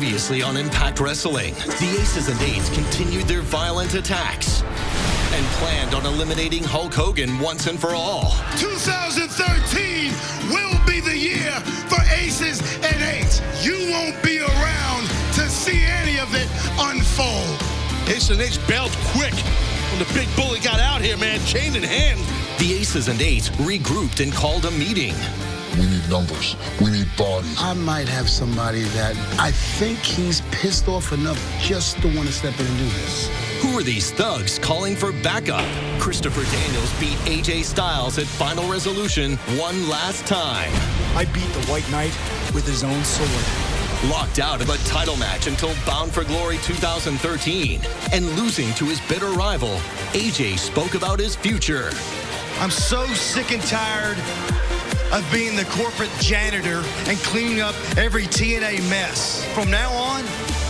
Previously on Impact Wrestling, the Aces and Eights continued their violent attacks and planned on eliminating Hulk Hogan once and for all. 2013 will be the year for Aces and Eights. You won't be around to see any of it unfold. Aces and Eights bailed quick when the big bully got out here, man, chain in hand. The Aces and Eights regrouped and called a meeting. We need numbers. We need bodies. I might have somebody that I think he's pissed off enough just to want to step in and do this. Who are these thugs calling for backup? Christopher Daniels beat AJ Styles at Final Resolution one last time. I beat the White Knight with his own sword. Locked out of a title match until Bound for Glory 2013. And losing to his bitter rival, AJ spoke about his future. I'm so sick and tired of being the corporate janitor and cleaning up every TNA mess. From now on,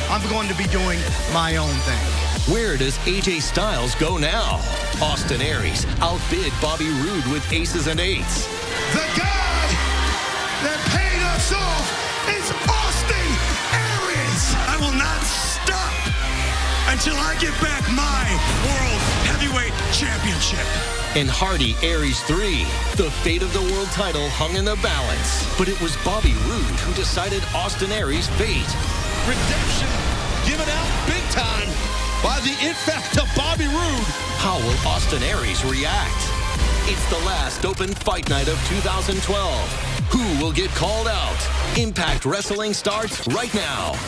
I'm going to be doing my own thing. Where does AJ Styles go now? Austin Aries outbid Bobby Roode with Aces and Eights. The guy that paid us off is Austin Aries. I will not stop until I get back my World Heavyweight Championship. In Hardy Aries 3, the fate of the world title hung in the balance. But it was Bobby Roode who decided Austin Aries' fate. Redemption given out big time by the infector Bobby Roode. How will Austin Aries react? It's the last open fight night of 2012. Who will get called out? Impact Wrestling starts right now.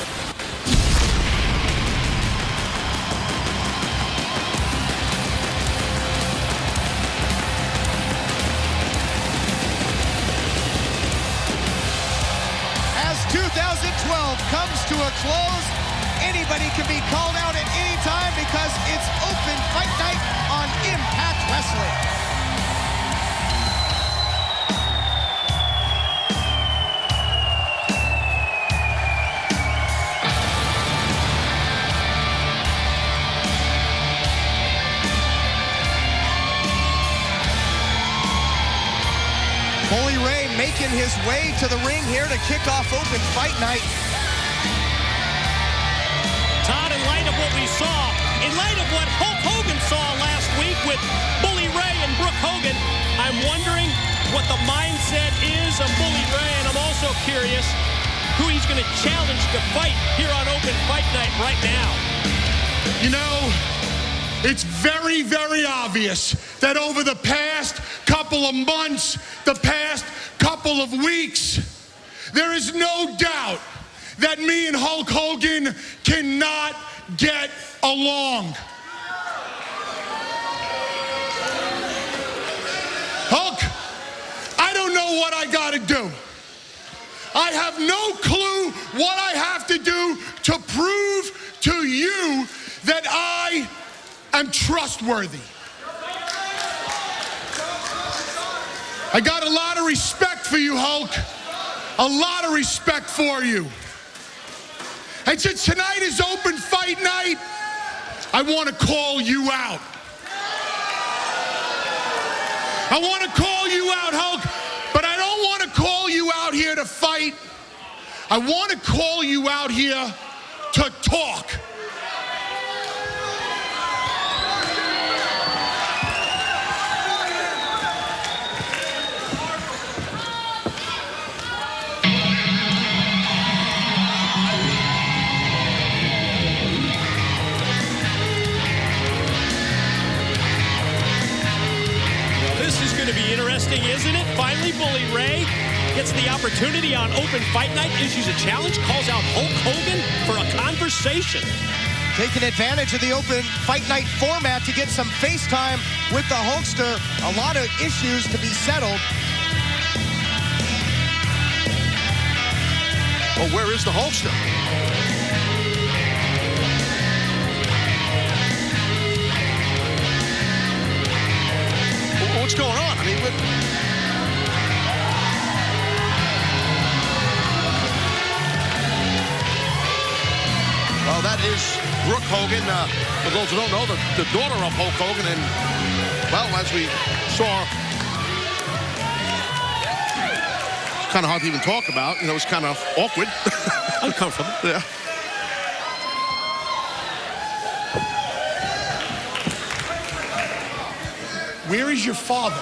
As 2012 comes to a close, anybody can be called out at any time because it's open fight night on Impact Wrestling. Bully Ray making his way to the ring here to kick off open fight night. Todd, in light of what we saw, in light of what Hulk Hogan saw last week with Bully Ray and Brooke Hogan, I'm wondering what the mindset is of Bully Ray, and I'm also curious who he's going to challenge to fight here on Open Fight Night right now. You know, it's very, very obvious that over the past couple of months, the past couple of weeks, there is no doubt that me and Hulk Hogan cannot get along. Hulk, I don't know what I gotta do. I have no clue what I have to do to prove to you that I am trustworthy. I got a lot of respect for you, Hulk. A lot of respect for you. And since tonight is open fight night, I want to call you out. I want to call you out, Hulk, but I don't want to call you out here to fight. I want to call you out here to talk. Going to be interesting, isn't it? Finally, Bully Ray gets the opportunity on Open Fight Night, issues a challenge, calls out Hulk Hogan for a conversation. Taking advantage of the Open Fight Night format to get some face time with the Hulkster. A lot of issues to be settled. Well, where is the Hulkster? What's going on? I mean, well, that is Brooke Hogan. For those who don't know, the daughter of Hulk Hogan. And, well, as we saw, it's kind of hard to even talk about. You know, it's kind of awkward. Uncomfortable. Yeah. Where is your father?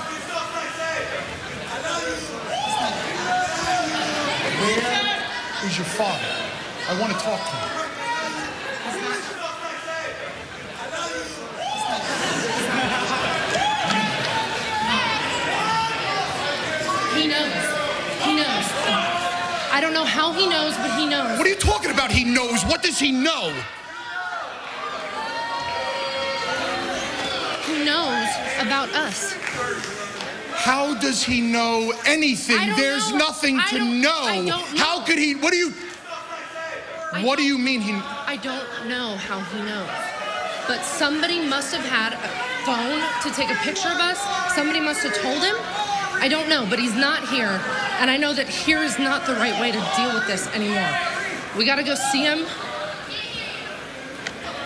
Where is your father? I want to talk to him. He knows. He knows. I don't know how he knows, but he knows. What are you talking about, he knows? What does he know? He knows about us. How does he know anything? There's nothing to know. I don't know. How could he? What do you mean he? I don't know how he knows. But somebody must have had a phone to take a picture of us. Somebody must have told him. I don't know, but he's not here. And I know that here is not the right way to deal with this anymore. We gotta go see him.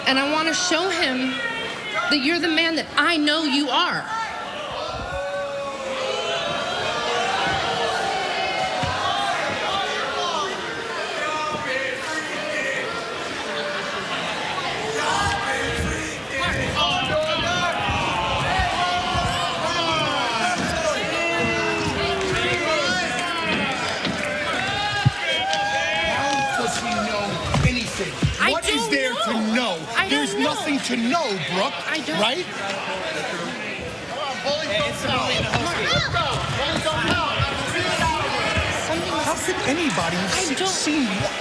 And I wanna show him that you're the man that I know you are. What is there to know? There's nothing to know, Brooke. I don't. Right? How could anybody have seen what?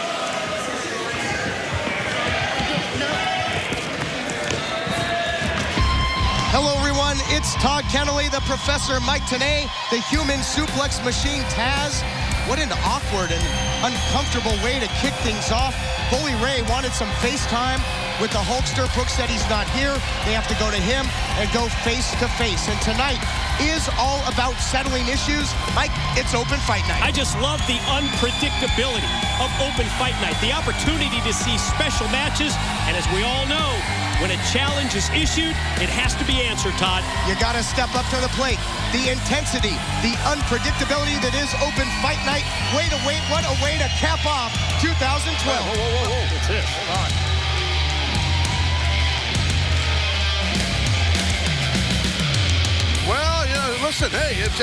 Hello, everyone. It's Todd Kennelly, the Professor Mike Tenay, the human suplex machine Taz. What an awkward and uncomfortable way to kick things off. Bully Ray wanted some FaceTime with the Hulkster. Brooke said he's not here. They have to go to him and go face to face. And tonight is all about settling issues. Mike, it's open fight night. I just love the unpredictability of open fight night. The opportunity to see special matches. And as we all know, when a challenge is issued, it has to be answered, Todd. You got to step up to the plate. The intensity, the unpredictability that is open fight night. What a way to cap off 2012. Whoa. That's it. Hold on. Well, listen, hey, it's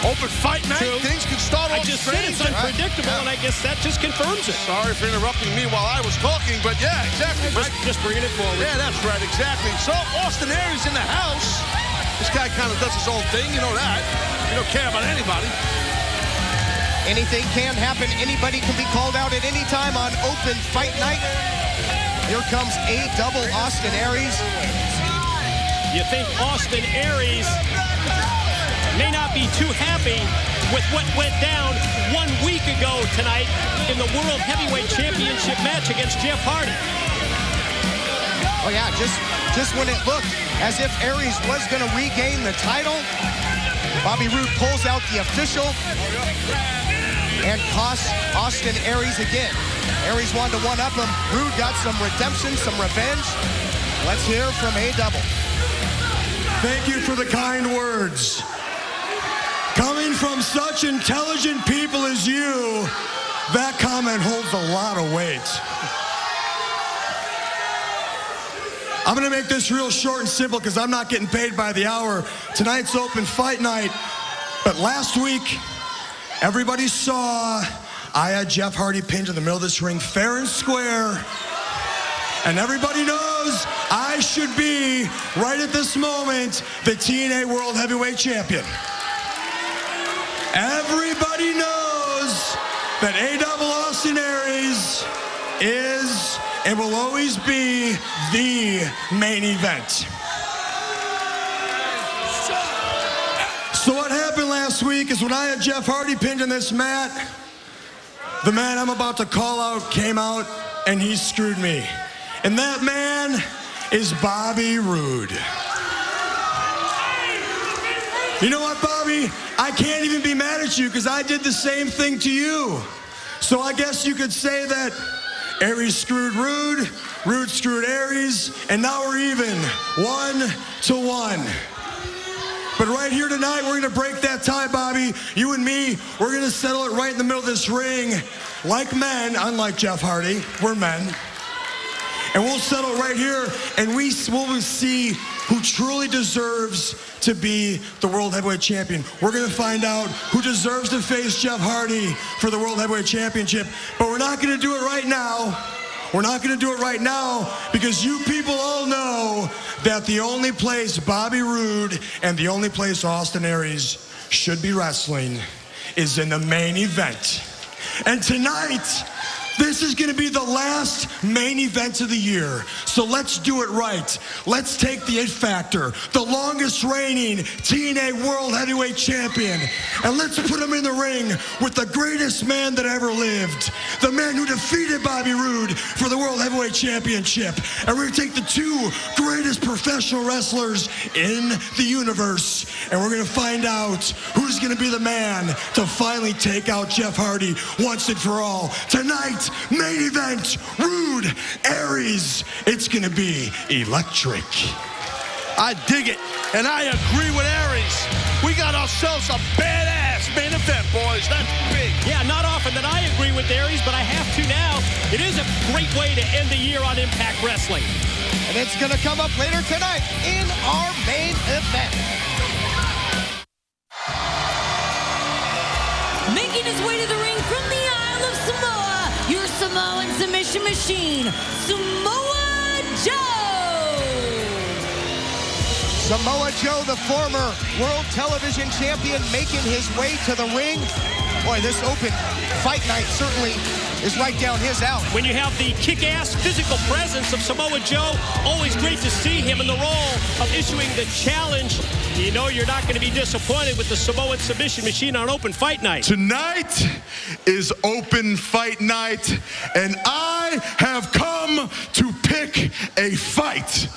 open fight night. True. Things can start off I just said it's unpredictable, and I guess that just confirms it. Sorry for interrupting me while I was talking, but yeah, exactly. Just bringing it forward. Yeah, that's right, exactly. So, Austin Aries in the house. This guy kind of does his own thing, you know that. He don't care about anybody. Anything can happen. Anybody can be called out at any time on open fight night. Here comes double Austin Aries. You think Austin Aries may not be too happy with what went down 1 week ago tonight in the World Heavyweight Championship match against Jeff Hardy. Oh yeah, just when it looked as if Aries was going to regain the title, Bobby Roode pulls out the official and costs Austin Aries again. Aries wanted to one-up him. Roode got some redemption, some revenge. Let's hear from A-Double. Thank you for the kind words. Coming from such intelligent people as you, that comment holds a lot of weight. I'm gonna make this real short and simple because I'm not getting paid by the hour. Tonight's open fight night. But last week, everybody saw I had Jeff Hardy pinned in the middle of this ring, fair and square. And everybody knows I should be, right at this moment, the TNA World Heavyweight Champion. Everybody knows that A-Double Austin Aries is and will always be the main event. So what happened last week is when I had Jeff Hardy pinned in this mat, the man I'm about to call out came out and he screwed me. And that man is Bobby Roode. You know what, Bobby? I can't even be mad at you because I did the same thing to you. So I guess you could say that Aries screwed Roode, Roode screwed Aries, and now we're even, 1-1. But right here tonight, we're gonna break that tie, Bobby. You and me, we're gonna settle it right in the middle of this ring. Like men, unlike Jeff Hardy, we're men. And we'll settle right here, and we'll see who truly deserves to be the World Heavyweight Champion. We're going to find out who deserves to face Jeff Hardy for the World Heavyweight Championship. But we're not going to do it right now. We're not going to do it right now because you people all know that the only place Bobby Roode and the only place Austin Aries should be wrestling is in the main event. And tonight, this is going to be the last main event of the year. So let's do it right. Let's take the It Factor, the longest reigning TNA World Heavyweight Champion, and let's put him in the ring with the greatest man that ever lived, the man who defeated Bobby Roode for the World Heavyweight Championship. And we're going to take the two greatest professional wrestlers in the universe, and we're going to find out who's going to be the man to finally take out Jeff Hardy once and for all. Tonight, main event, Roode, Aries. It's gonna be electric. I dig it, and I agree with Aries. We got ourselves a badass main event, boys. That's big. Yeah, not often that I agree with Aries, but I have to now. It is a great way to end the year on Impact Wrestling. And it's gonna come up later tonight in our main event. Making his way to the ring from the Isle of Samoa, your Samoan submission machine, Samoa Joe. Samoa Joe, the former World Television Champion, making his way to the ring. Boy, this open fight night certainly is right down his alley. When you have the kick-ass physical presence of Samoa Joe, always great to see him in the role of issuing the challenge. You know you're not going to be disappointed with the Samoan submission machine on open fight night. Tonight is open fight night, and I have come to pick a fight.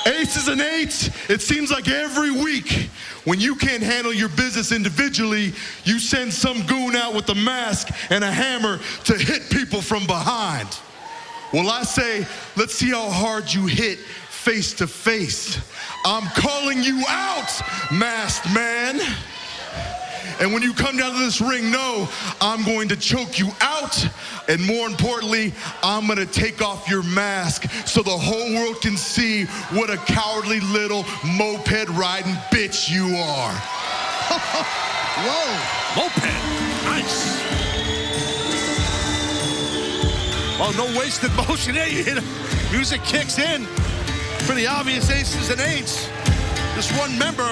Aces and eights, it seems like every week when you can't handle your business individually, you send some goon out with a mask and a hammer to hit people from behind. Well, I say, let's see how hard you hit face to face. I'm calling you out, masked man. And when you come down to this ring, know I'm going to choke you out. And more importantly, I'm going to take off your mask so the whole world can see what a cowardly little moped-riding bitch you are. Whoa. Moped. Nice. Oh, no wasted motion there. You hit him. Music kicks in. Pretty obvious aces and eights. This one member,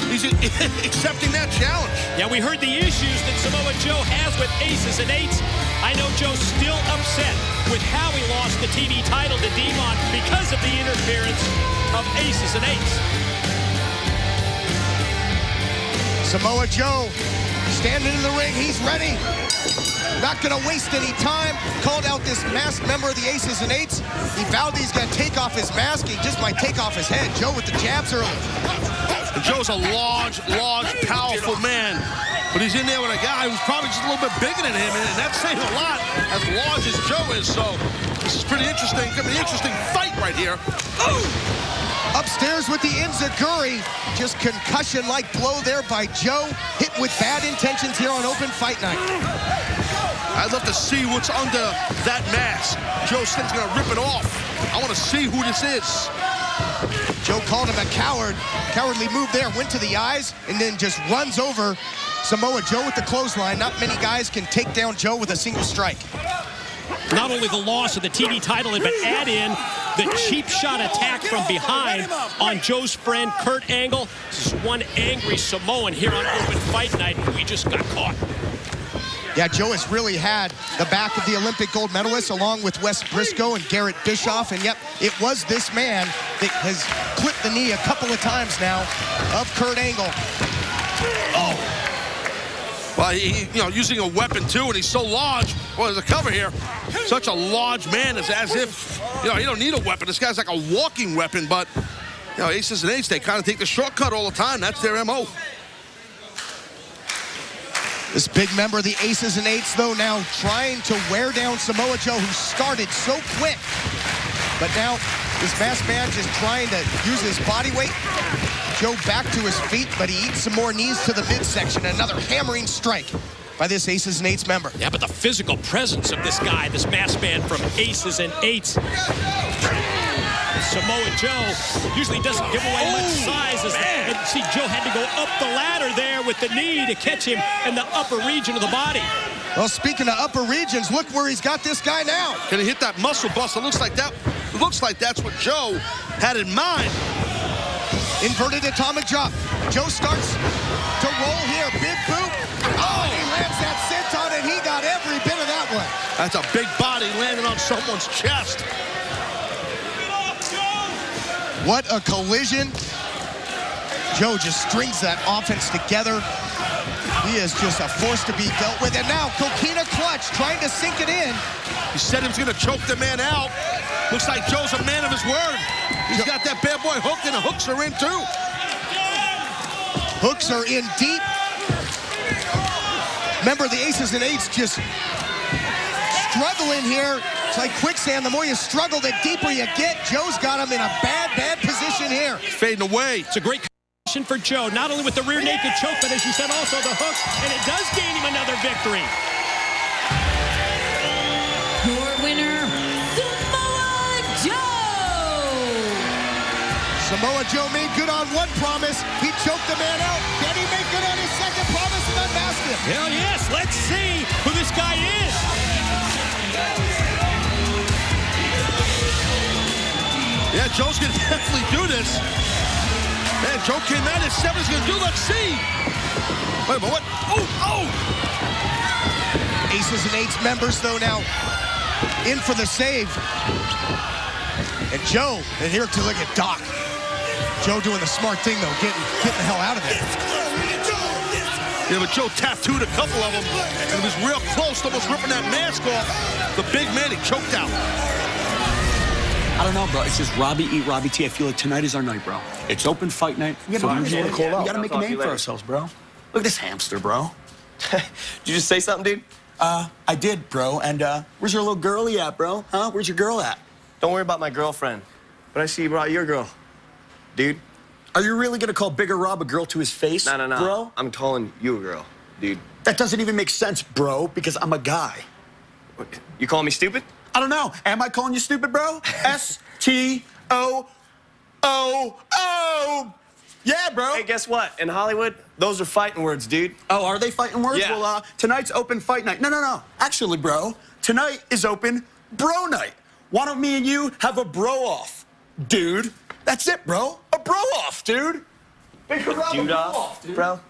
he's accepting that challenge. Yeah, we heard the issues that Samoa Joe has with aces and eights. I know Joe's still upset with how he lost the TV title to Demon because of the interference of aces and eights. Samoa Joe standing in the ring. He's ready. Not going to waste any time. Called out this masked member of the Aces and Eights. He vowed he's going to take off his mask. He just might take off his head. Joe with the jabs early. And Joe's a large, powerful man. But he's in there with a guy who's probably just a little bit bigger than him, and that's saying a lot as large as Joe is. So this is pretty interesting. Gonna be an interesting fight right here. Ooh. Upstairs with the Enziguri. Just concussion-like blow there by Joe. Hit with bad intentions here on open fight night. I'd love to see what's under that mask. Joe Stinn's gonna rip it off. I want to see who this is. Joe called him a coward. Cowardly move there, went to the eyes, and then just runs over Samoa Joe with the clothesline. Not many guys can take down Joe with a single strike. Not only the loss of the TV title, but add in the cheap shot attack from behind on Joe's friend Kurt Angle. This is one angry Samoan here on open fight night, and we just got caught. Yeah, Joe has really had the back of the Olympic gold medalists along with Wes Briscoe and Garrett Bischoff. And yep, it was this man that has clipped the knee a couple of times now of Kurt Angle. Oh. Well, using a weapon too, and he's so large. Well, there's a cover here. Such a large man, it's as if, you don't need a weapon. This guy's like a walking weapon, but, aces and eights, they kind of take the shortcut all the time. That's their MO. This big member of the Aces and Eights, though, now trying to wear down Samoa Joe, who started so quick. But now, this masked man just trying to use his body weight. Joe back to his feet, but he eats some more knees to the midsection. Another hammering strike. by this Aces and Eights member. Yeah, but the physical presence of this guy, this masked man from Aces and Eights. Samoa Joe usually doesn't give away much size. And see, Joe had to go up the ladder there with the knee to catch him in the upper region of the body. Well, speaking of upper regions, look where he's got this guy now. Can he hit that muscle bust? It looks like that's what Joe had in mind. Inverted atomic drop. Joe starts to roll here. Big boot. Oh, he lands that senton, and he got every bit of that one. That's a big body landing on someone's chest. What a collision. Joe just strings that offense together. He is just a force to be dealt with. And now Coquina clutch, trying to sink it in. He said he was going to choke the man out. Looks like Joe's a man of his word. He's got that bad boy hooked, and the hooks are in too. Hooks are in deep. Remember, the Aces and Eights just struggling here. It's like quicksand. The more you struggle, the deeper you get. Joe's got him in a bad position here. Fading away. It's a great for Joe, not only with the rear naked choke, but as you said, also the hook, and it does gain him another victory. Your winner, Samoa Joe. Samoa Joe made good on one promise. He choked the man out. Can he make good on his second promise and unmask him? Hell yes, let's see who this guy is. Yeah, Joe's gonna definitely do this. Man, Joe came out at 7. He's gonna do. Let's see. Wait a minute. What? Oh! Aces and Eights members, though, now in for the save. And Joe, and here to look at Doc. Joe doing the smart thing, though, getting the hell out of there. Yeah, but Joe tattooed a couple of them, and he was real close to almost ripping that mask off. The big man, he choked out. I don't know, bro. It's just Robbie eat Robbie T. I feel like tonight is our night, bro. It's open fight night. We gotta make a name for ourselves, bro. Look at this hamster, bro. Did you just say something, dude? I did, bro. And where's your little girlie at, bro? Huh? Where's your girl at? Don't worry about my girlfriend. But I see you brought your girl, dude. Are you really gonna call Bigger Rob a girl to his face, No. bro? I'm calling you a girl, dude. That doesn't even make sense, bro, because I'm a guy. You calling me stupid? I don't know. Am I calling you stupid, bro? S-T-O-O-O. Yeah, bro. Hey, guess what? In Hollywood, those are fighting words, dude. Oh, are they fighting words? Yeah. Well, tonight's open fight night. No. Actually, bro, tonight is open bro night. Why don't me and you have a bro-off, dude? That's it, bro. A bro-off, dude. Bigger Rob, a bro-off, dude. Bro.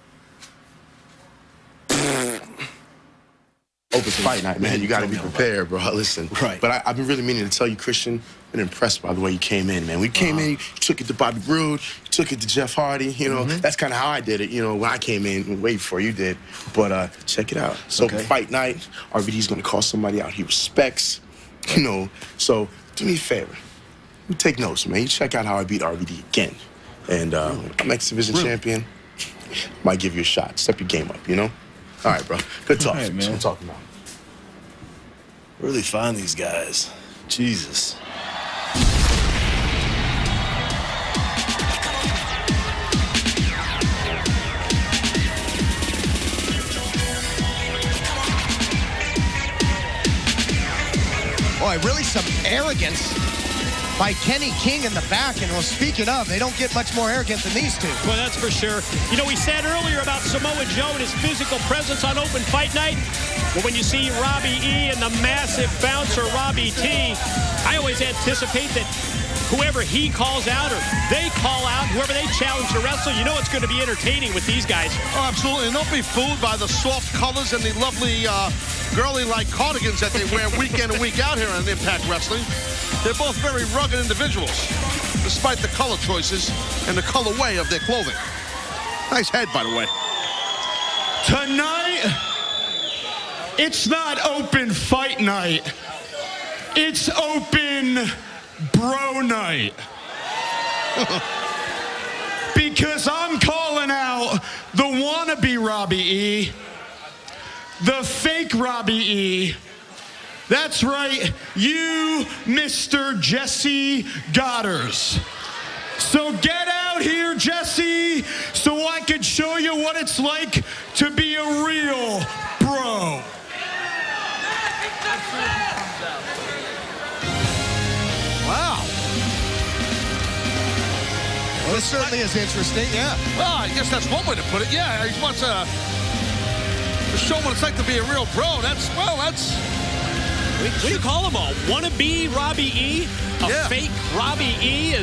Open fight night, man. You got to be prepared, bro. Listen. Right. But I've been really meaning to tell you, Christian, been impressed by the way you came in, man. We came in, you took it to Bobby Roode, you took it to Jeff Hardy. You know, that's kind of how I did it, you know, when I came in, way before you did. But check it out. It's open fight night. RVD's going to call somebody out he respects, you know. So do me a favor. You take notes, man. You check out how I beat RVD again. And I'm X Division champion. Might give you a shot. Step your game up, you know? All right, bro. Good talk. All right, man. That's what I'm talking about. Really find these guys. Jesus. Boy, really some arrogance by Kenny King in the back. And well, speaking of, they don't get much more arrogant than these two. Well, that's for sure. You know, we said earlier about Samoa Joe and his physical presence on open fight night. Well, when you see Robbie E and the massive bouncer Robbie T, I always anticipate that whoever he calls out or they call out, whoever they challenge to wrestle, you know it's going to be entertaining with these guys. Oh, absolutely. And don't be fooled by the soft colors and the lovely girly-like cardigans that they wear week in and week out here on Impact Wrestling. They're both very rugged individuals, despite the color choices and the colorway of their clothing. Nice head, by the way. Tonight, it's not open fight night. It's open bro night. Because I'm calling out the wannabe Robbie E, the fake Robbie E. That's right, you, Mr. Jesse Godders. So get out here, Jesse, so I can show you what it's like to be a real bro. this certainly is interesting, yeah. Well, I guess that's one way to put it. Yeah, he wants to show what it's like to be a real bro. That's... What do you call him? A wannabe Robbie E? A fake Robbie E?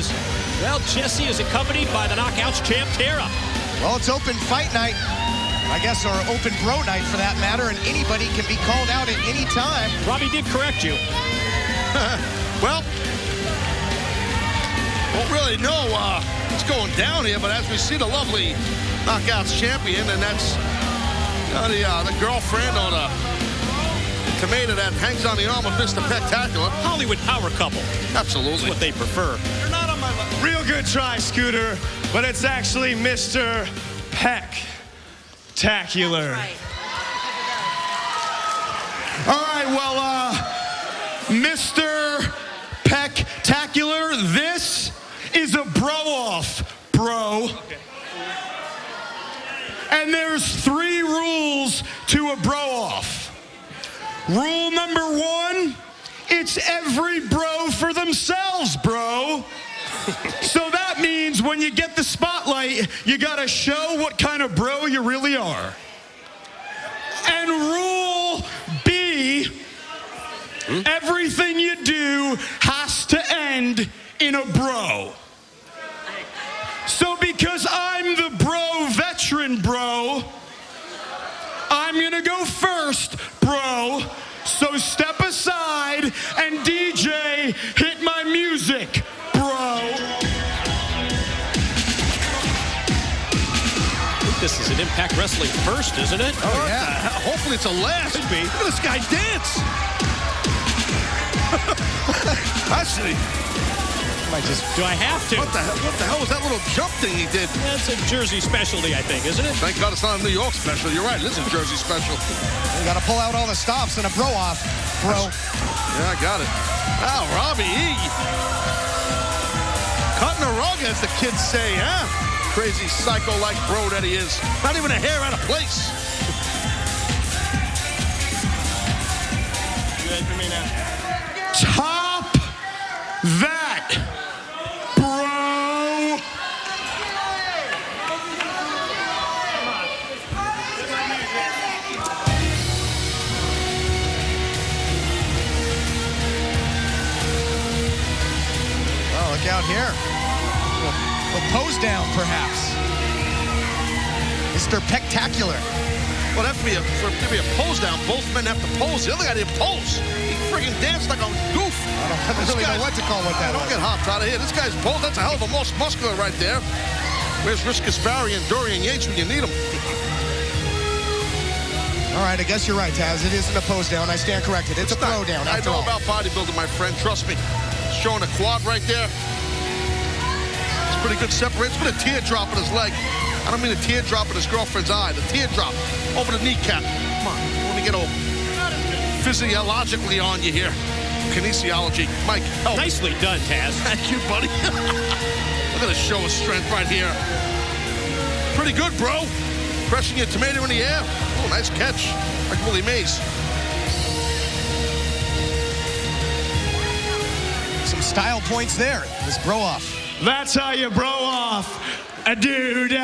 Well, Jesse is accompanied by the Knockouts champ, Tara. Well, it's open fight night, I guess, or open bro night for that matter, and anybody can be called out at any time. Robbie did correct you. Well, won't really know what's going down here, but as we see the lovely Knockouts champion, and that's the girlfriend or the tomato that hangs on the arm of Mr. Spectacular. Hollywood power couple. Absolutely. That's what they prefer. You're not on my level. Real good try, Scooter, but it's actually Mr. Peck-tacular. All right, well, Mr. Peck-tacular, this is a bro-off, bro. Okay. And there's 3 rules to a bro-off. Rule number 1, it's every bro for themselves, bro. So that means when you get the spotlight, you gotta show what kind of bro you really are. And rule B, everything you do has to end in a bro. So because I'm the bro veteran, bro, I'm gonna go first, bro. So step aside and DJ, hit my music, bro. This is an Impact Wrestling first, isn't it? Oh, yeah. Hopefully it's a last. Could be. Look at this guy dance. I see. Do I have to? What the hell was that little jump thing he did? That's a Jersey specialty, I think, isn't it? Thank God it's not a New York special. You're right. It is a Jersey special. You got to pull out all the stops and a bro off, bro. Yeah, I got it. Oh, Robbie E. Cutting a rug, as the kids say, huh? Crazy psycho-like bro that he is. Not even a hair out of place. You ready for me now? Top that, bro. Oh, look out here. A pose down, perhaps. Mr. Spectacular. Well, for it to be a pose down, both men have to pose. The other guy didn't pose. He friggin' danced like a goof. I don't really know what to call what that was. Don't get hopped out of here. This guy's pose, that's a hell of a muscular right there. Where's Rich Gaspari and Dorian Yates when you need them? All right, I guess you're right, Taz. It isn't a pose down. I stand corrected. It's a throw down. I know about bodybuilding, my friend. Trust me. Showing a quad right there. It's pretty good separation. It's put a teardrop in his leg. I don't mean a teardrop in his girlfriend's eye. The teardrop over the kneecap. Come on, let me get all physiologically on you here. Kinesiology. Mike, help. Nicely done, Taz. Thank you, buddy. Look at the show of strength right here. Pretty good, bro. Pressing your tomato in the air. Oh, nice catch. Like Willie Mays. Some style points there. This bro off. That's how you bro off a dude.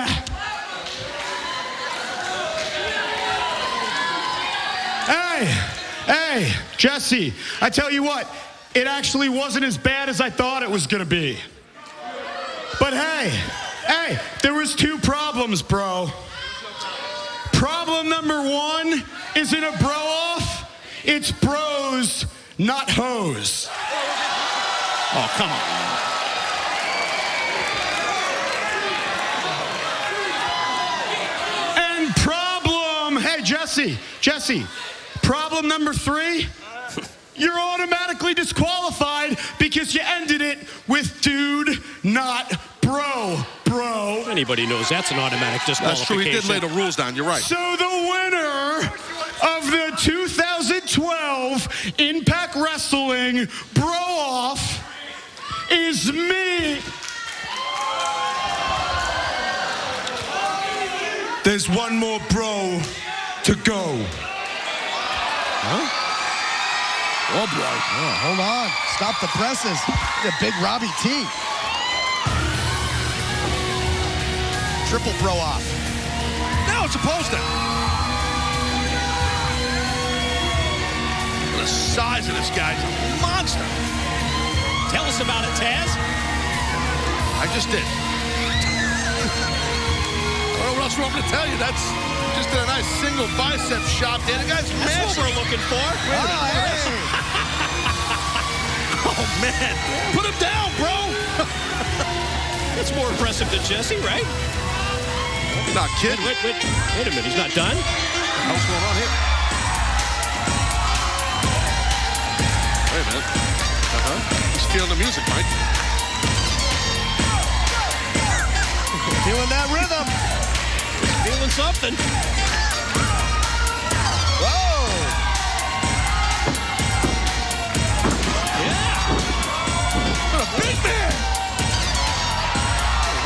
Hey, Jesse, I tell you what, it actually wasn't as bad as I thought it was gonna be. But hey, there was 2 problems, bro. Problem number 1 isn't a bro off, it's bros, not hoes. Oh, come on. And hey, Jesse, problem number 3, you're automatically disqualified because you ended it with dude, not bro. Anybody knows that's an automatic disqualification. That's true, he did lay the rules down, you're right. So the winner of the 2012 Impact Wrestling Bro-Off is me. There's one more bro to go. Huh? Oh, boy. Oh, hold on. Stop the presses. The big Robbie T. triple bro off. Now it's supposed to. The size of this guy's a monster. Tell us about it, Taz. I just did. I don't know what else you want me to tell you. That's just a nice single bicep shot there. The guy's massive. That's what we're looking for. Oh, man. Put him down, bro. That's more impressive than Jesse, right? You're not kidding. Wait a minute. He's not done? What's going on here? Wait a minute. He's feeling the music, Mike. Feeling that rhythm. Feeling something. Whoa. Yeah. What a big man.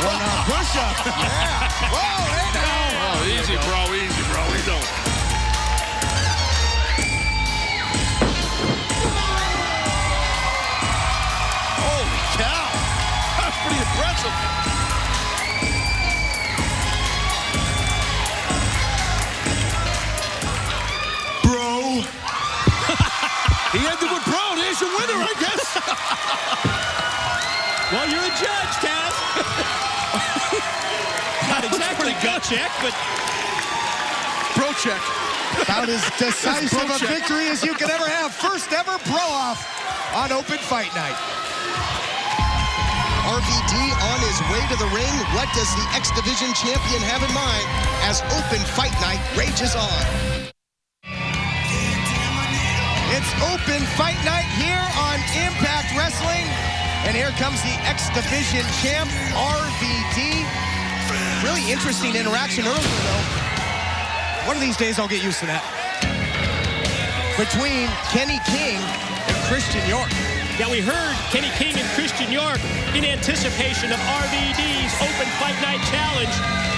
One push-up. Yeah. Whoa, hey now. Oh, easy, bro. Easy, bro. What are you doing? Holy cow. That's pretty impressive. He ended with bro. There's your winner, I guess. Well, you're a judge, Taz. Not exactly gut check, but bro check. About as decisive a victory as you could ever have. First ever bro-off on Open Fight Night. RVD on his way to the ring. What does the X Division champion have in mind as Open Fight Night rages on? It's Open Fight Night here on Impact Wrestling. And here comes the X Division champ, RVD. Really interesting interaction earlier, though. One of these days, I'll get used to that. Between Kenny King and Christian York. Yeah, we heard Kenny King and Christian York in anticipation of RVD's Open Fight Night Challenge.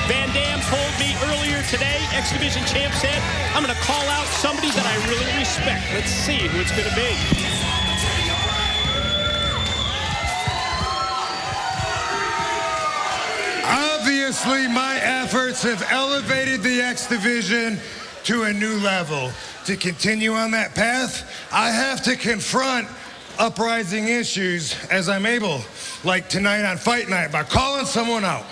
Van Dam told me earlier today, X Division champ said, I'm going to call out somebody that I really respect. Let's see who it's going to be. Obviously, my efforts have elevated the X Division to a new level. To continue on that path, I have to confront uprising issues as I'm able, like tonight on Fight Night, by calling someone out.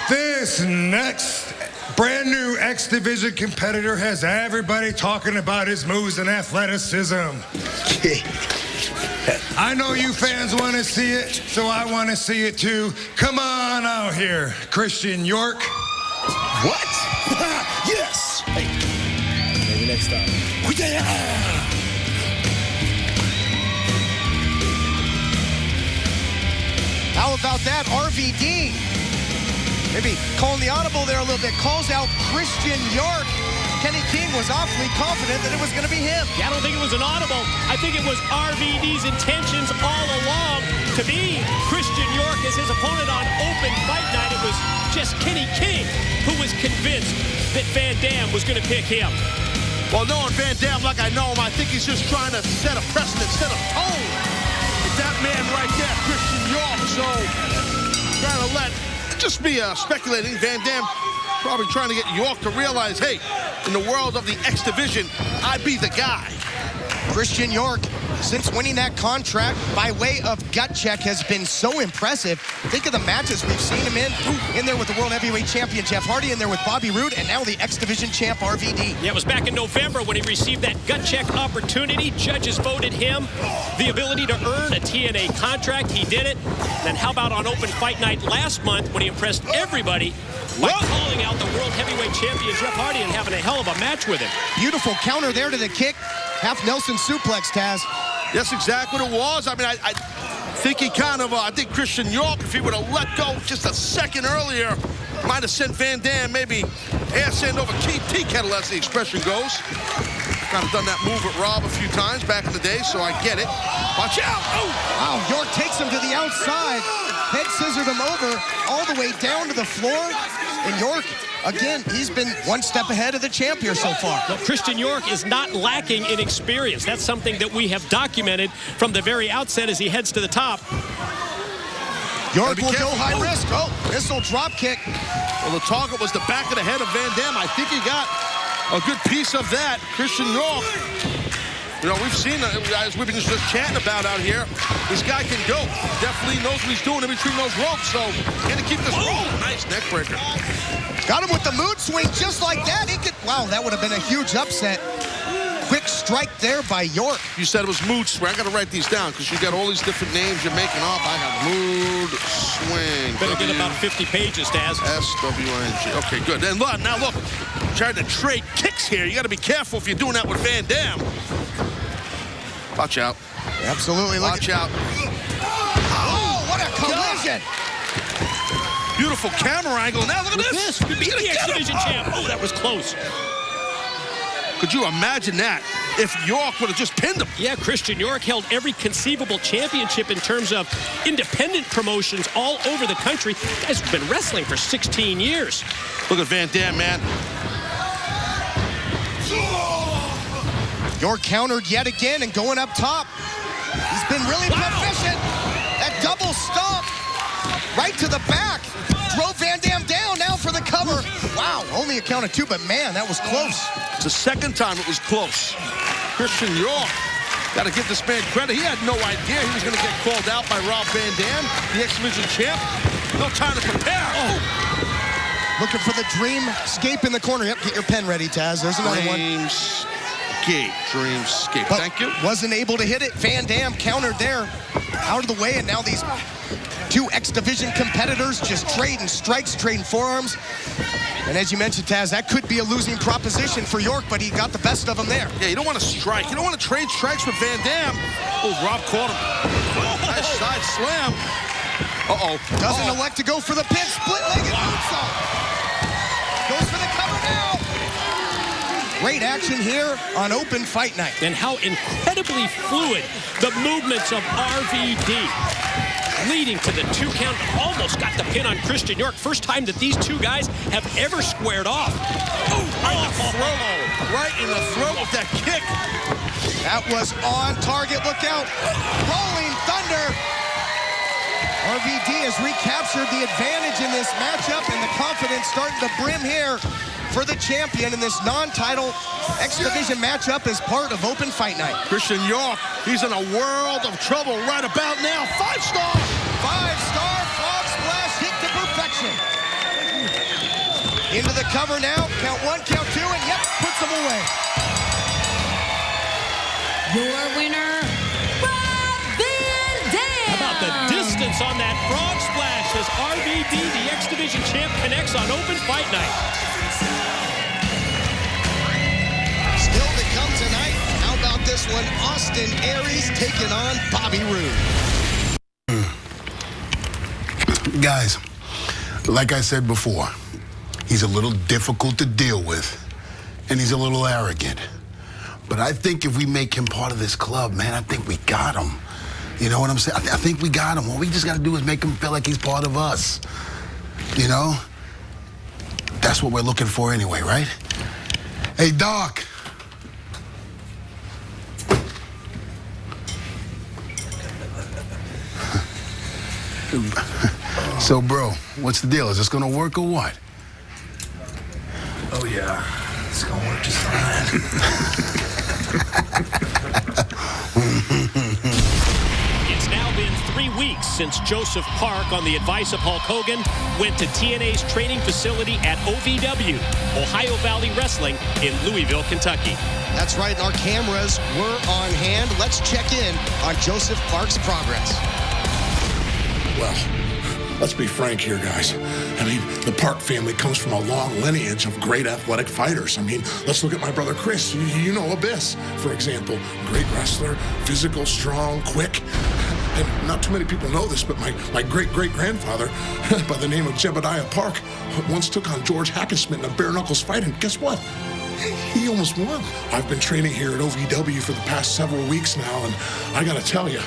This next brand new X Division competitor has everybody talking about his moves and athleticism. I know you fans want to see it, so I want to see it too. Come on out here, Christian York. What? Yes. Hey, maybe next time. How about that, RVD? Maybe calling the audible there a little bit. Calls out Christian York. Kenny King was awfully confident that it was going to be him. Yeah, I don't think it was an audible. I think it was RVD's intentions all along to be Christian York as his opponent on Open Fight Night. It was just Kenny King who was convinced that Van Dam was going to pick him. Well, knowing Van Dam like I know him, I think he's just trying to set a precedent, set a tone. It's that man right there, Christian York. So, trying to let, just be speculating, Van Dam probably trying to get York to realize, hey, in the world of the X Division, I'd be the guy. Christian York, since winning that contract by way of gut check, has been so impressive. Think of the matches we've seen him in there with the World Heavyweight Champion Jeff Hardy, in there with Bobby Roode, and now the X Division champ RVD. Yeah, it was back in November when he received that gut check opportunity. Judges voted him the ability to earn a TNA contract. He did it. Then how about on Open Fight Night last month when he impressed everybody by calling out the World Heavyweight Champion Jeff Hardy and having a hell of a match with him. Beautiful counter there to the kick. Half Nelson suplex, Taz. That's exactly what it was. I mean, I think he kind of, I think Christian York, if he would have let go just a second earlier, might have sent Van Dam maybe ass end over tea kettle, as the expression goes. Kind of done that move with Rob a few times back in the day, so I get it. Watch out! Oh! Wow, York takes him to the outside. Head scissored him over all the way down to the floor. And York, again, he's been one step ahead of the champ here so far. Well, Christian York is not lacking in experience. That's something that we have documented from the very outset as he heads to the top. York will go high risk. Oh, missile drop kick. Well, the target was the back of the head of Van Dam. I think he got a good piece of that. Christian York. You know, we've seen, as we've been just chatting about out here, this guy can go. Definitely knows what he's doing in between those ropes, so gonna keep this rolling. Nice neck breaker. Got him with the mood swing just like that. He could, wow, that would have been a huge upset. Quick strike there by York. You said it was mood swing. I got to write these down because you got all these different names you're making up. I got mood swing. Better get about 50 pages, Taz. S-W-I-N-G. Okay, good. And now look, trying to trade kicks here. You got to be careful if you're doing that with Van Dam. Watch out. Absolutely. Watch out. Oh, what a collision. Beautiful camera angle. Now look at this. Could be the X Division champ. Oh, that was close. Could you imagine that if York would have just pinned him? Yeah, Christian York held every conceivable championship in terms of independent promotions all over the country. This guy's been wrestling for 16 years. Look at Van Dam, man. York countered yet again and going up top. He's been really proficient. That double stomp right to the back. Drove Van Dam down now for the cover. Wow, only a count of 2, but man, that was close. It's the second time it was close. Christian York, got to give this man credit. He had no idea he was going to get called out by Rob Van Dam, the X Division champ. No time to prepare. Oh. Looking for the Dreamscape in the corner. Yep, get your pen ready, Taz. There's another one. Dreamscape. But thank you. Wasn't able to hit it. Van Dam countered there. Out of the way, and now these 2 X Division competitors just trading strikes, trading forearms. And as you mentioned, Taz, that could be a losing proposition for York, but he got the best of him there. Yeah, you don't want to strike. You don't want to trade strikes with Van Dam. Oh, Rob caught him. Nice side slam. Uh-oh. Doesn't elect to go for the pin. Split-legged moonsault. Goes for the cover now. Great action here on Open Fight Night. And how incredibly fluid the movements of RVD. Leading to the 2 count, almost got the pin on Christian York. First time that these 2 guys have ever squared off. Oh, right in the throat with that kick. That was on target. Look out. Rolling Thunder. RVD has recaptured the advantage in this matchup, and the confidence starting to brim here for the champion in this non-title X Division matchup as part of Open Fight Night. Christian York, he's in a world of trouble right about now. 5-star. 5-star frog splash hit to perfection. Into the cover now. Count 1, count 2, and yep, puts them away. Your winner, Rob Van Dam. How about the distance on that frog splash as RVD, the X Division champ, connects on Open Fight Night. Still to come tonight. How about this one? Austin Aries taking on Bobby Roode. Guys, like I said before, he's a little difficult to deal with, and he's a little arrogant. But I think if we make him part of this club, man, I think we got him. You know what I'm saying? I think we got him. All we just got to do is make him feel like he's part of us. You know? That's what we're looking for anyway, right? Hey, Doc. So, bro, what's the deal? Is this gonna work or what? Oh, yeah. It's gonna work just fine. It's now been 3 weeks since Joseph Park, on the advice of Hulk Hogan, went to TNA's training facility at OVW, Ohio Valley Wrestling, in Louisville, Kentucky. That's right, and our cameras were on hand. Let's check in on Joseph Park's progress. Well, let's be frank here, guys. I mean, the Park family comes from a long lineage of great athletic fighters. I mean, let's look at my brother Chris. You know Abyss, for example. Great wrestler, physical, strong, quick. And not too many people know this, but my great-great-grandfather, by the name of Jebediah Park, once took on George Hackenschmidt in a bare-knuckles fight, and guess what? He almost won. I've been training here at OVW for the past several weeks now, and I gotta tell you,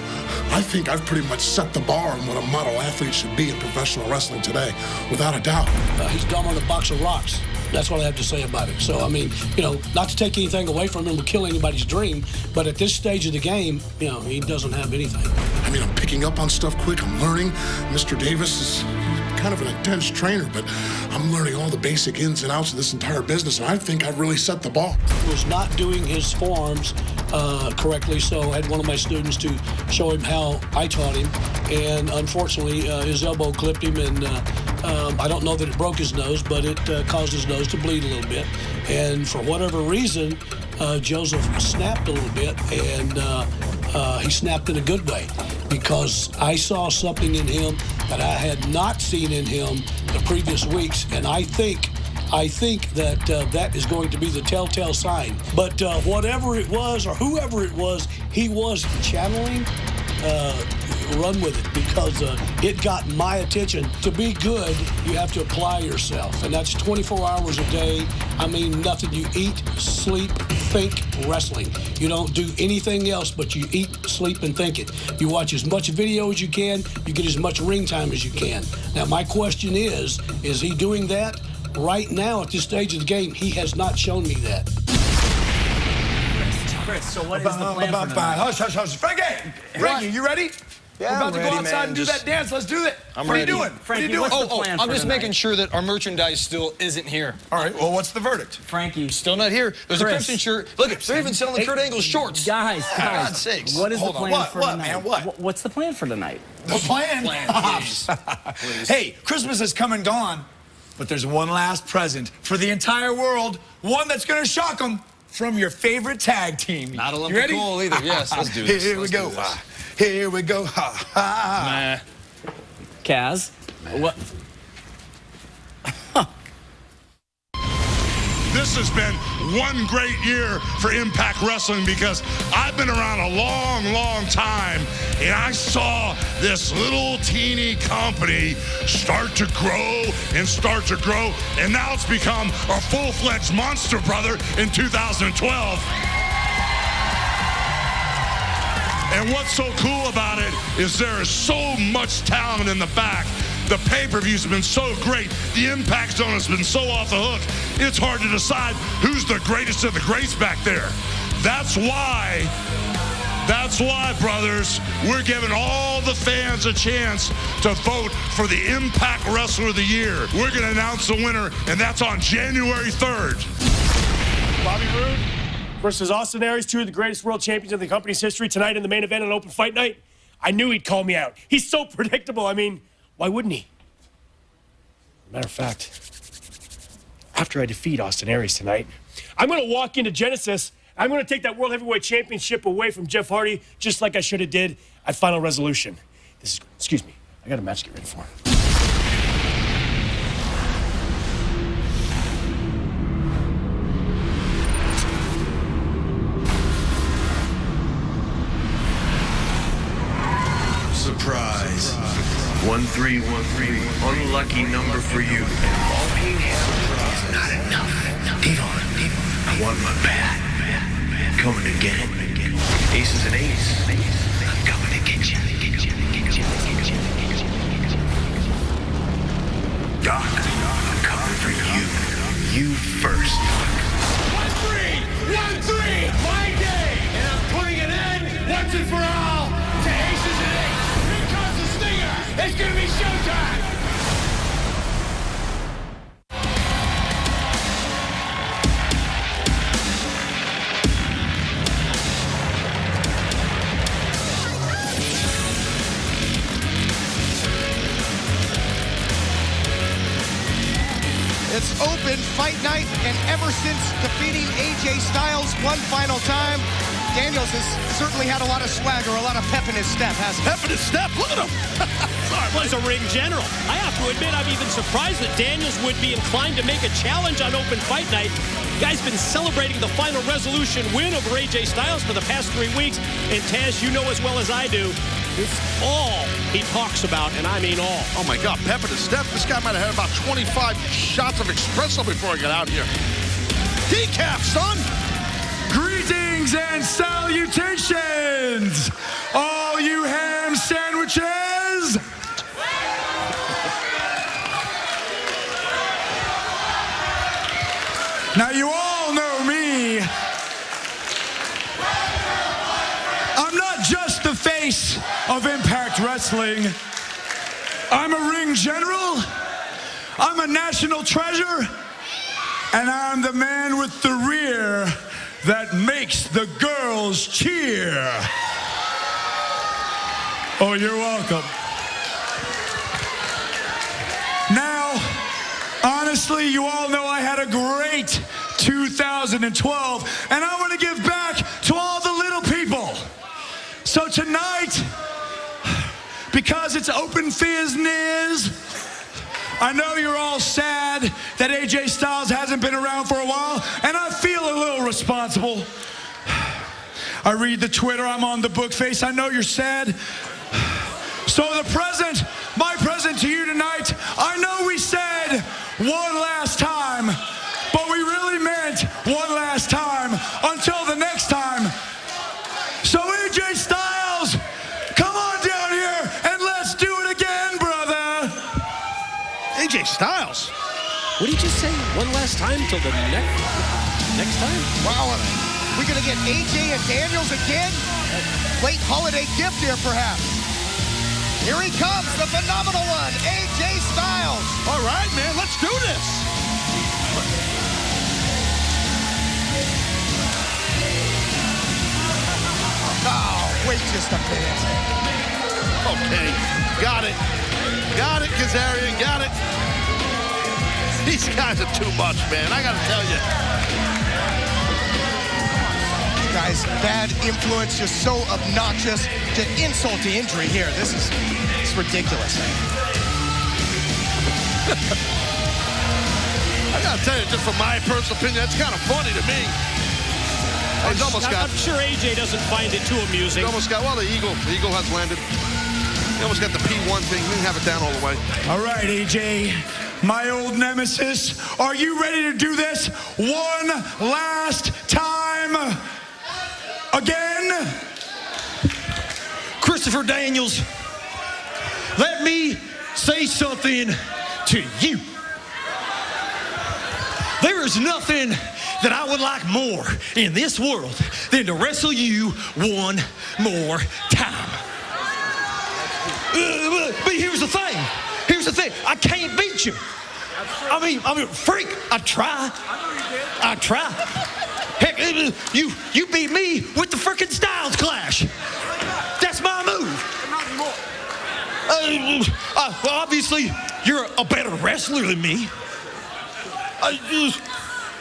I think I've pretty much set the bar on what a model athlete should be in professional wrestling today, without a doubt. He's dumber than a box of rocks. That's what I have to say about it. So, I mean, not to take anything away from him or kill anybody's dream, but at this stage of the game, he doesn't have anything. I mean, I'm picking up on stuff quick. I'm learning. Mr. Davis is kind of an intense trainer, but I'm learning all the basic ins and outs of this entire business, and I think I've really set the bar. He was not doing his forearms correctly, so I had one of my students to show him how I taught him, and unfortunately, his elbow clipped him, and I don't know that it broke his nose, but it caused his nose to bleed a little bit. And for whatever reason, Joseph snapped a little bit, and he snapped in a good way because I saw something in him that I had not seen in him the previous weeks, and I think that that is going to be the telltale sign. But whatever it was or whoever it was, he was channeling. Run with it because it got my attention. To be good, you have to apply yourself, and that's 24 hours a day. I mean, nothing. You eat, sleep, think wrestling. You don't do anything else, but you eat, sleep, and think it. You watch as much video as you can. You get as much ring time as you can. Now, my question is he doing that? Right now, at this stage of the game, he has not shown me that. Chris, so what is the plan for tonight? Hush. Frankie, you ready? Yeah, we're about to ready, go outside man. and do that dance. Let's do it. I'm what ready. are you doing? Frankie, what are you doing? what's the plan I'm for just tonight? making sure that our merchandise still isn't here. All right, well, what's the verdict? Frankie. Still not here. There's a Chris. Crimson shirt. Look, they're even selling the Kurt Angle shorts. Guys, For God's sakes. what is Hold the on. plan for What, tonight? man, what? What's the plan for tonight? The plan? Please. Please. Hey, Christmas has come and gone, but there's one last present for the entire world, one that's going to shock them from your favorite tag team. Not a lump You of ready? coal either. Yes, let's do this. Here we go. Here we go. Ha, ha. Kaz, what? This has been one great year for Impact Wrestling because I've been around a long, long time, and I saw this little teeny company start to grow, and now it's become a full-fledged monster, brother, in 2012. And what's so cool about it is there is so much talent in the back. The pay-per-views have been so great. The Impact Zone has been so off the hook. It's hard to decide who's the greatest of the greats back there. That's why, brothers, we're giving all the fans a chance to vote for the Impact Wrestler of the Year. We're going to announce the winner, and that's on January 3rd. Bobby Roode versus Austin Aries, two of the greatest world champions in the company's history, tonight in the main event on Open Fight Night. I knew he'd call me out. He's so predictable. I mean, why wouldn't he? Matter of fact, after I defeat Austin Aries tonight, I'm going to walk into Genesis. I'm going to take that World Heavyweight Championship away from Jeff Hardy, just like I should have did at Final Resolution. Excuse me, I got a match to get ready for. Surprise. 1313. Unlucky number for you. All being hammered is not enough. Devon, I want my bat. Coming to get it. Ace is an ace. I'm coming to get you. Doc, I'm coming for you. You first. 1-3! 1-3! My day! And I'm putting an end, once and for all, to Aces and Eights. Here comes the Stinger! It's gonna be showtime! It's Open Fight Night, and ever since defeating AJ Styles one final time, Daniels has certainly had a lot of swagger, a lot of pep in his step, hasn't he? Pep in his step? Look at him! Was a ring general. I have to admit, I'm even surprised that Daniels would be inclined to make a challenge on Open Fight Night. Guy's been celebrating the Final Resolution win over AJ Styles for the past 3 weeks. And Taz, you know as well as I do, it's all he talks about, and I mean all. Oh my God, pep in his step. This guy might have had about 25 shots of espresso before I got out here. Decaf, son! Greetings and salutations, all you ham sandwiches. I'm not just the face of Impact Wrestling. I'm a ring general, I'm a national treasure, and I'm the man with the rear that makes the girls cheer. Oh, you're welcome. Now, honestly, you all know I had a great 2012, and I want to give back to all the little people. So tonight, because it's open business, I know you're all sad that AJ Styles hasn't been around for a while, and I feel a little responsible. I read the Twitter, I'm on the book face, I know you're sad. So my present to you tonight, I know we said one last time, but we really meant one last time until the next time. So AJ Styles, come on down here and let's do it again, brother. AJ Styles? What did you say? One last time till the next time? Wow, we gonna get AJ and Daniels again? Late holiday gift here, perhaps. Here he comes, the phenomenal one, AJ Styles. All right, man, let's do this. Oh, wait just a minute. Okay, got it. Got it, Kazarian, got it. These guys are too much, man, I gotta tell you. Guys, bad influence, just so obnoxious, to insult to injury here. This is ridiculous. I gotta tell you, just from my personal opinion, that's kind of funny to me. He's almost got. I'm sure AJ doesn't find it too amusing. He almost got, well, the eagle has landed. He almost got the P1 thing. He didn't have it down all the way. All right, AJ, my old nemesis, are you ready to do this one last time again? Christopher Daniels, let me say something to you. There is nothing that I would like more in this world than to wrestle you one more time. But here's the thing. I can't beat you. I mean, freak, I try. Heck, you beat me with the frickin' Styles Clash. That's my move. Well, obviously, you're a better wrestler than me.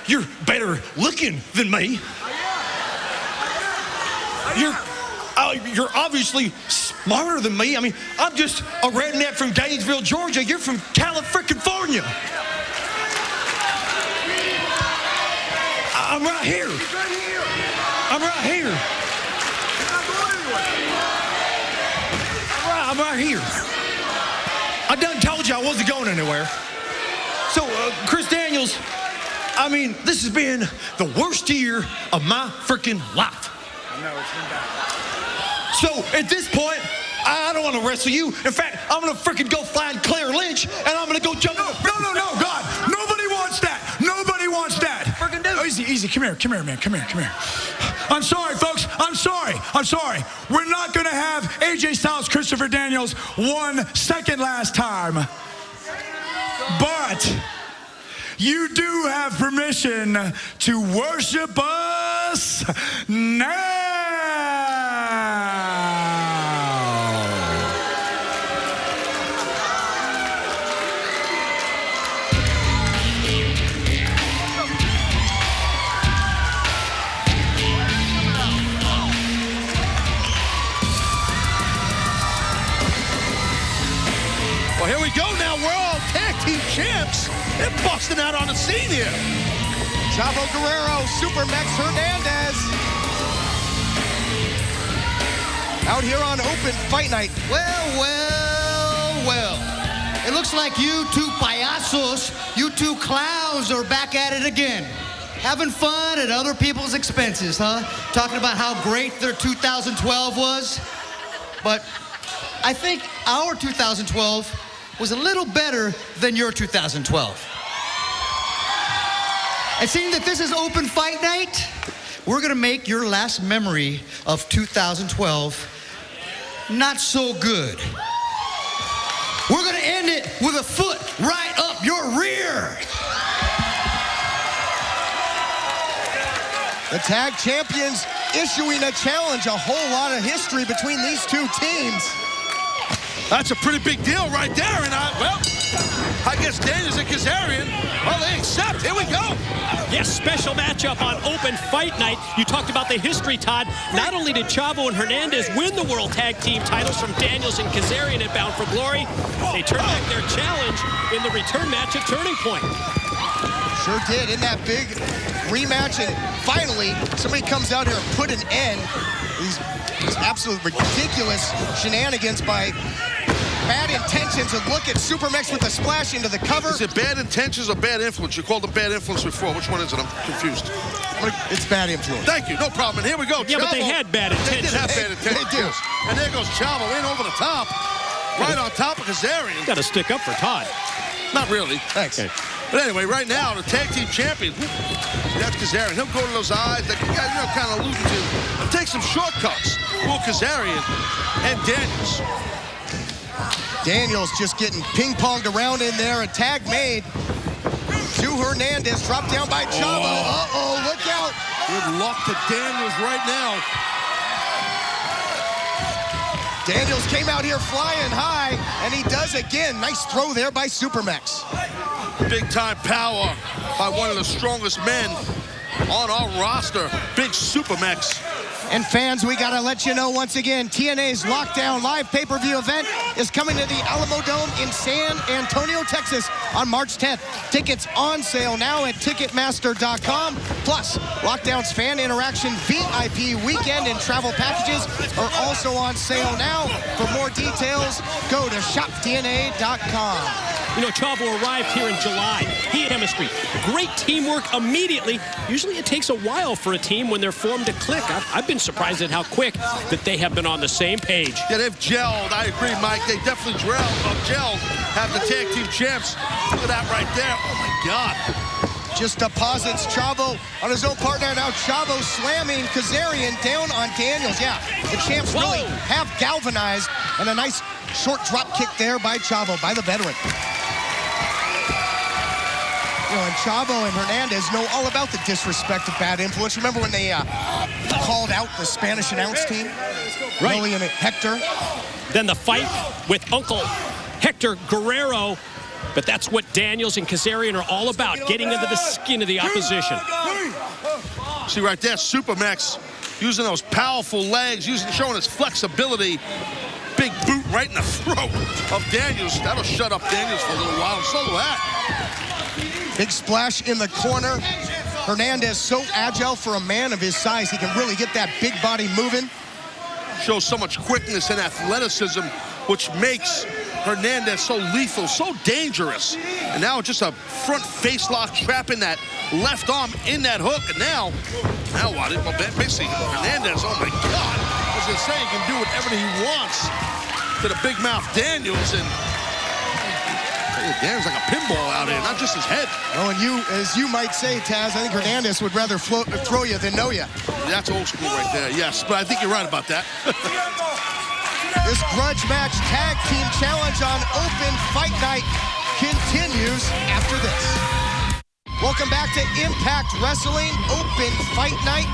You're better looking than me. You're obviously smarter than me. I mean, I'm just a redneck from Gainesville, Georgia. You're from California. I'm right here. I'm right here. I done told you I wasn't going anywhere. So, Chris Daniels, I mean, this has been the worst year of my freaking life. I know, it's been bad. So, at this point, I don't want to wrestle you. In fact, I'm going to freaking go find Claire Lynch, and I'm going to go jump. No, God. Nobody wants that. Freaking do. Oh, easy. Come here, man. Come here. I'm sorry, folks. I'm sorry. We're not going to have AJ Styles, Christopher Daniels, 1 second last time. But you do have permission to worship us now. Well, here we go now. World Tag Team Champs. They're busting out on the scene here. Chavo Guerrero, Super Max Hernandez. Out here on Open Fight Night. Well. It looks like you two payasos, you two clowns are back at it again. Having fun at other people's expenses, huh? Talking about how great their 2012 was. But I think our 2012 was a little better than your 2012. And seeing that this is Open Fight Night, we're going to make your last memory of 2012 not so good. We're going to end it with a foot right up your rear. The tag champions issuing a challenge, a whole lot of history between these two teams. That's a pretty big deal right there, and I guess Daniels and Kazarian, well, they accept. Here we go. Yes, special matchup on Open Fight Night. You talked about the history, Todd. Not only did Chavo and Hernandez win the World Tag Team titles from Daniels and Kazarian at Bound for Glory, they turned back their challenge in the return match at Turning Point. Sure did, in that big rematch, and finally, somebody comes out here and put an end to these absolute ridiculous shenanigans by Bad Intentions. And look at Supermex with a splash into the cover. Is it Bad Intentions or Bad Influence? You called them Bad Influence before. Which one is it? I'm confused. It's Bad Influence. Thank you, no problem. And here we go. Yeah, Chavo. but they had bad intentions. They did have bad intentions. They do. And there goes Chavo in over the top. Right on top of Kazarian. Got to stick up for Todd. Not really. Thanks. Okay. But anyway, right now, the tag team champion, that's Kazarian. He'll go to those eyes that you guys kind of alluded to. And take some shortcuts for Kazarian and Daniels. Daniels just getting ping-ponged around in there. A tag made to Hernandez. Dropped down by Chavo. Uh-oh, look out. Good luck to Daniels right now. Daniels came out here flying high, and he does again. Nice throw there by Supermex. Big-time power by one of the strongest men on our roster. Big Supermex. And fans, we gotta let you know once again, TNA's Lockdown live pay-per-view event is coming to the Alamo Dome in San Antonio, Texas on March 10th. Tickets on sale now at Ticketmaster.com. Plus, Lockdown's fan interaction VIP weekend and travel packages are also on sale now. For more details, go to ShopTNA.com. You know, Chavo arrived here in July. He had chemistry. Great teamwork immediately. Usually it takes a while for a team when they're formed to click. I've been surprised at how quick that they have been on the same page. Yeah, they've gelled. I agree, Mike. They definitely gelled. Have the tag team champs. Look at that right there. Oh, my God. Just deposits Chavo on his own partner. Now Chavo slamming Kazarian down on Daniels. Yeah, the champs really have galvanized. And a nice short drop kick there by Chavo, by the veteran. You know, and Chavo and Hernandez know all about the disrespect of Bad Influence. Remember when they called out the Spanish announce team? Right. Willie and Hector. Then the fight with Uncle Hector Guerrero. But that's what Daniels and Kazarian are all about, getting into the skin of the opposition. See right there, Supermex using those powerful legs, showing his flexibility. Big boot right in the throat of Daniels. That'll shut up Daniels for a little while. So will that. Big splash in the corner. Hernandez so agile for a man of his size. He can really get that big body moving. Shows so much quickness and athleticism, which makes Hernandez so lethal, so dangerous. And now just a front face lock, trapping that left arm in that hook. And now what? Basically, Hernandez, oh my God. As I say, he can do whatever he wants to the big mouth Daniels. And Daniels like a pinball out here, not just his head. Oh, and as you might say, Taz, I think Hernandez would rather throw you than know you. That's old school right there, yes. But I think you're right about that. This grudge match tag team challenge on Open Fight Night continues after this. Welcome back to Impact Wrestling Open Fight Night.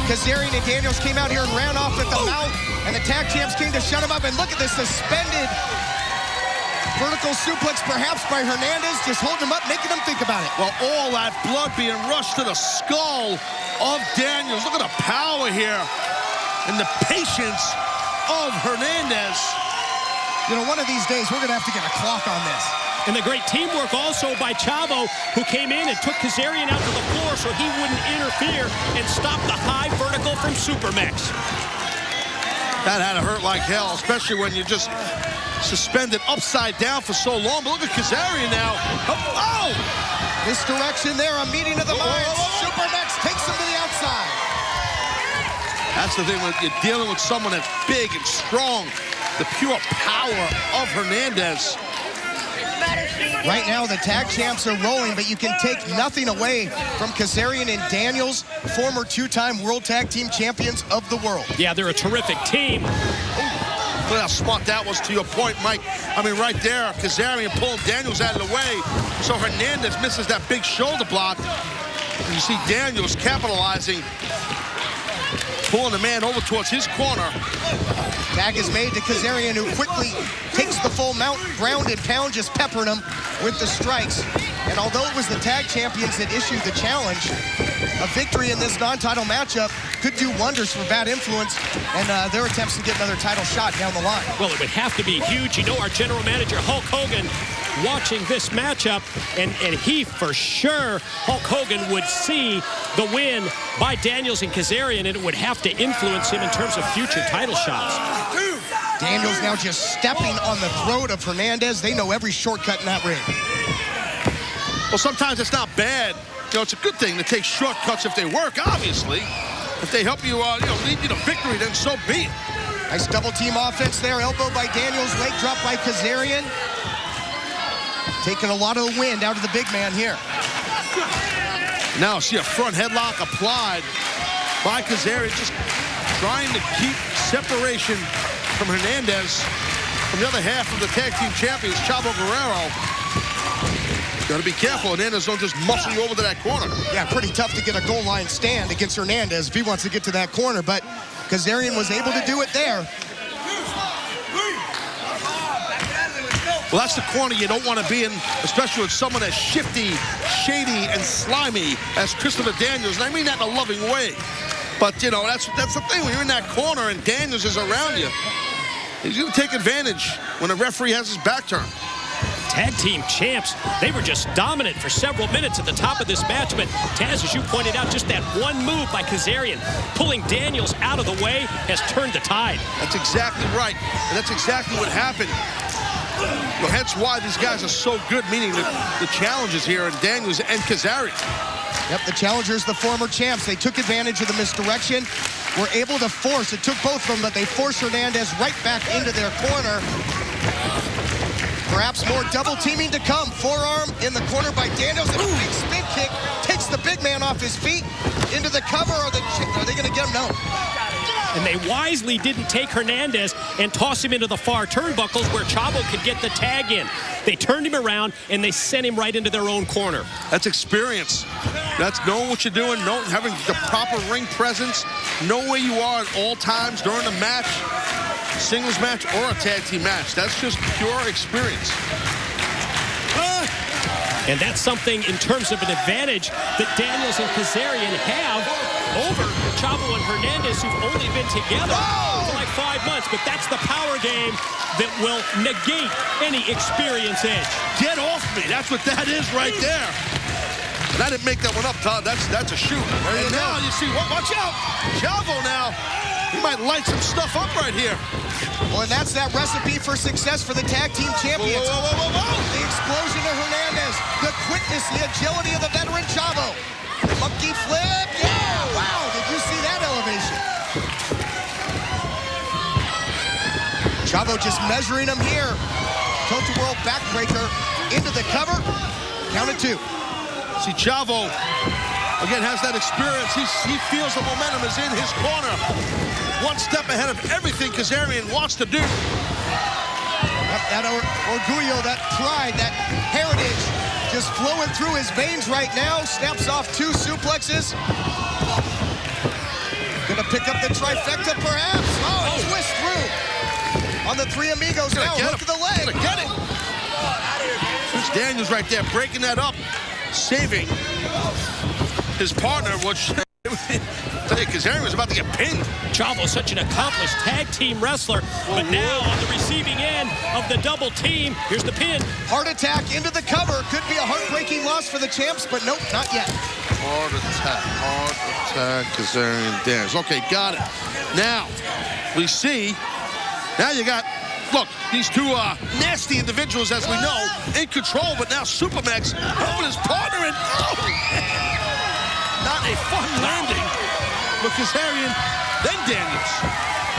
Kazarian and Daniels came out here and ran off at the mouth, and the tag champs came to shut him up. And look at this suspended vertical suplex, perhaps by Hernandez, just holding him up, making him think about it. Well, all that blood being rushed to the skull of Daniels. Look at the power here and the patience of Hernandez. You know, one of these days, we're going to have to get a clock on this. And the great teamwork also by Chavo, who came in and took Kazarian out to the floor so he wouldn't interfere and stop the high vertical from Supermex. That had to hurt like hell, especially when you just suspended upside down for so long. But look at Kazarian now. Oh! Misdirection there, a meeting of the minds. Supermex takes him to the outside. That's the thing when you're dealing with someone that's big and strong. The pure power of Hernandez. Right now, the tag champs are rolling, but you can take nothing away from Kazarian and Daniels, former two-time World Tag Team Champions of the world. Yeah, they're a terrific team. Look how smart that was, to your point, Mike. I mean, right there, Kazarian pulling Daniels out of the way. So Hernandez misses that big shoulder block. And you see Daniels capitalizing, pulling the man over towards his corner. Tag is made to Kazarian, who quickly takes the full mount, ground and pound, just peppering him with the strikes. And although it was the tag champions that issued the challenge, a victory in this non-title matchup could do wonders for Bad Influence and their attempts to get another title shot down the line. Well, it would have to be huge. You know, our general manager, Hulk Hogan, watching this matchup, and he for sure, Hulk Hogan, would see the win by Daniels and Kazarian, and it would have to influence him in terms of future title shots. Daniels now just stepping on the throat of Hernandez. They know every shortcut in that ring. Well, sometimes it's not bad. You know, it's a good thing to take shortcuts if they work, obviously. If they help you, lead you to victory, then so be it. Nice double team offense there. Elbow by Daniels, leg drop by Kazarian. Taking a lot of the wind out of the big man here. Now see a front headlock applied by Kazarian, just trying to keep separation from Hernandez. From the other half of the tag team champions, Chavo Guerrero. Got to be careful. Hernandez don't just muscle you over to that corner. Yeah, pretty tough to get a goal line stand against Hernandez if he wants to get to that corner, but Kazarian was able to do it there. Well, that's the corner you don't want to be in, especially with someone as shifty, shady, and slimy as Christopher Daniels. And I mean that in a loving way. But, you know, that's the thing. When you're in that corner and Daniels is around you, he's going to take advantage when the referee has his back turned. Tag team champs, they were just dominant for several minutes at the top of this match, but Taz, as you pointed out, just that one move by Kazarian, pulling Daniels out of the way, has turned the tide. That's exactly right, and that's exactly what happened. Well, hence why these guys are so good, meaning the challenges here in Daniels and Kazarian. Yep, the challengers, the former champs, they took advantage of the misdirection, were able to force, it took both of them, but they forced Hernandez right back into their corner. Perhaps more double teaming to come. Forearm in the corner by Daniels, and a big spin kick takes the big man off his feet into the cover. Are they going to get him? No. And they wisely didn't take Hernandez and toss him into the far turnbuckles where Chavo could get the tag in. They turned him around and they sent him right into their own corner. That's experience. That's knowing what you're doing, having the proper ring presence, know where you are at all times during the match, singles match or a tag team match. That's just pure experience. And that's something in terms of an advantage that Daniels and Kazarian have over Chavo and Hernandez, who've only been together for like 5 months. But that's the power game that will negate any experience edge. Get off me. That's what that is right there. And I didn't make that one up, Todd. That's a shoot. And now you see, watch out. Chavo now, he might light some stuff up right here. Well, and that's that recipe for success for the tag team champions. Whoa. The explosion of Hernandez, the quickness, the agility of the veteran Chavo. The monkey flip, yeah, wow, did you see that elevation? Chavo just measuring him here. Total World backbreaker into the cover, count it 2. See, Chavo, again, has that experience. He feels the momentum is in his corner. One step ahead of everything Kazarian wants to do. That orgullo, that pride, that heritage just flowing through his veins right now. Snaps off 2 suplexes. Gonna pick up the trifecta, perhaps. Oh, twist through on the 3 amigos. Now look at the leg. Get it. There's Daniels right there, breaking that up, saving his partner, which Kazarian was about to get pinned. Chavo's such an accomplished tag team wrestler, but now on the receiving end of the double team, here's the pin. Heart attack into the cover. Could be a heartbreaking loss for the champs, but nope, not yet. Heart attack, Kazarian Daniels. Okay, got it. Now, we see, now you got, look, these 2 nasty individuals, as we know, in control, but now Supermax helping his partner, and not a fun landing for Kazarian, then Daniels.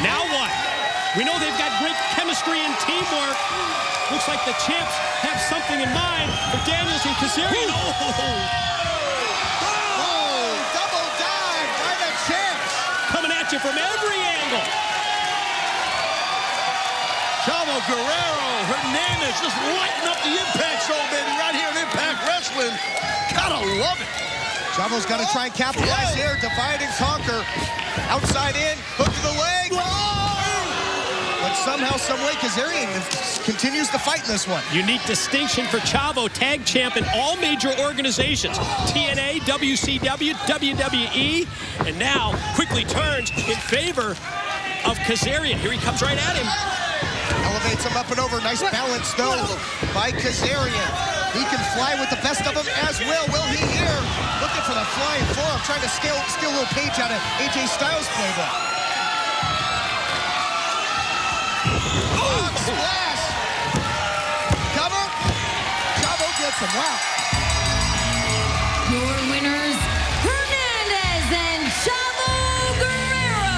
Now what? We know they've got great chemistry and teamwork. Looks like the champs have something in mind for Daniels and Kazarian. Double dive by the champs. Coming at you from every angle. Chavo Guerrero, Hernandez just lighting up the Impact Zone, baby, right here in Impact Wrestling. Gotta love it. Chavo's got to try and capitalize here. Divide and conquer. Outside in, hook to the leg. But somehow, someway, Kazarian continues to fight in this one. Unique distinction for Chavo, tag champ in all major organizations. TNA, WCW, WWE, and now quickly turns in favor of Kazarian. Here he comes right at him. Elevates him up and over. Nice balance, though, by Kazarian. He can fly with the best of them as well. Will he here? Looking for the flying forearm, trying to steal a little page out of AJ Styles' playbook. Splash! Cover. Chavo gets him. Wow. Your winners, Hernandez and Chavo Guerrero.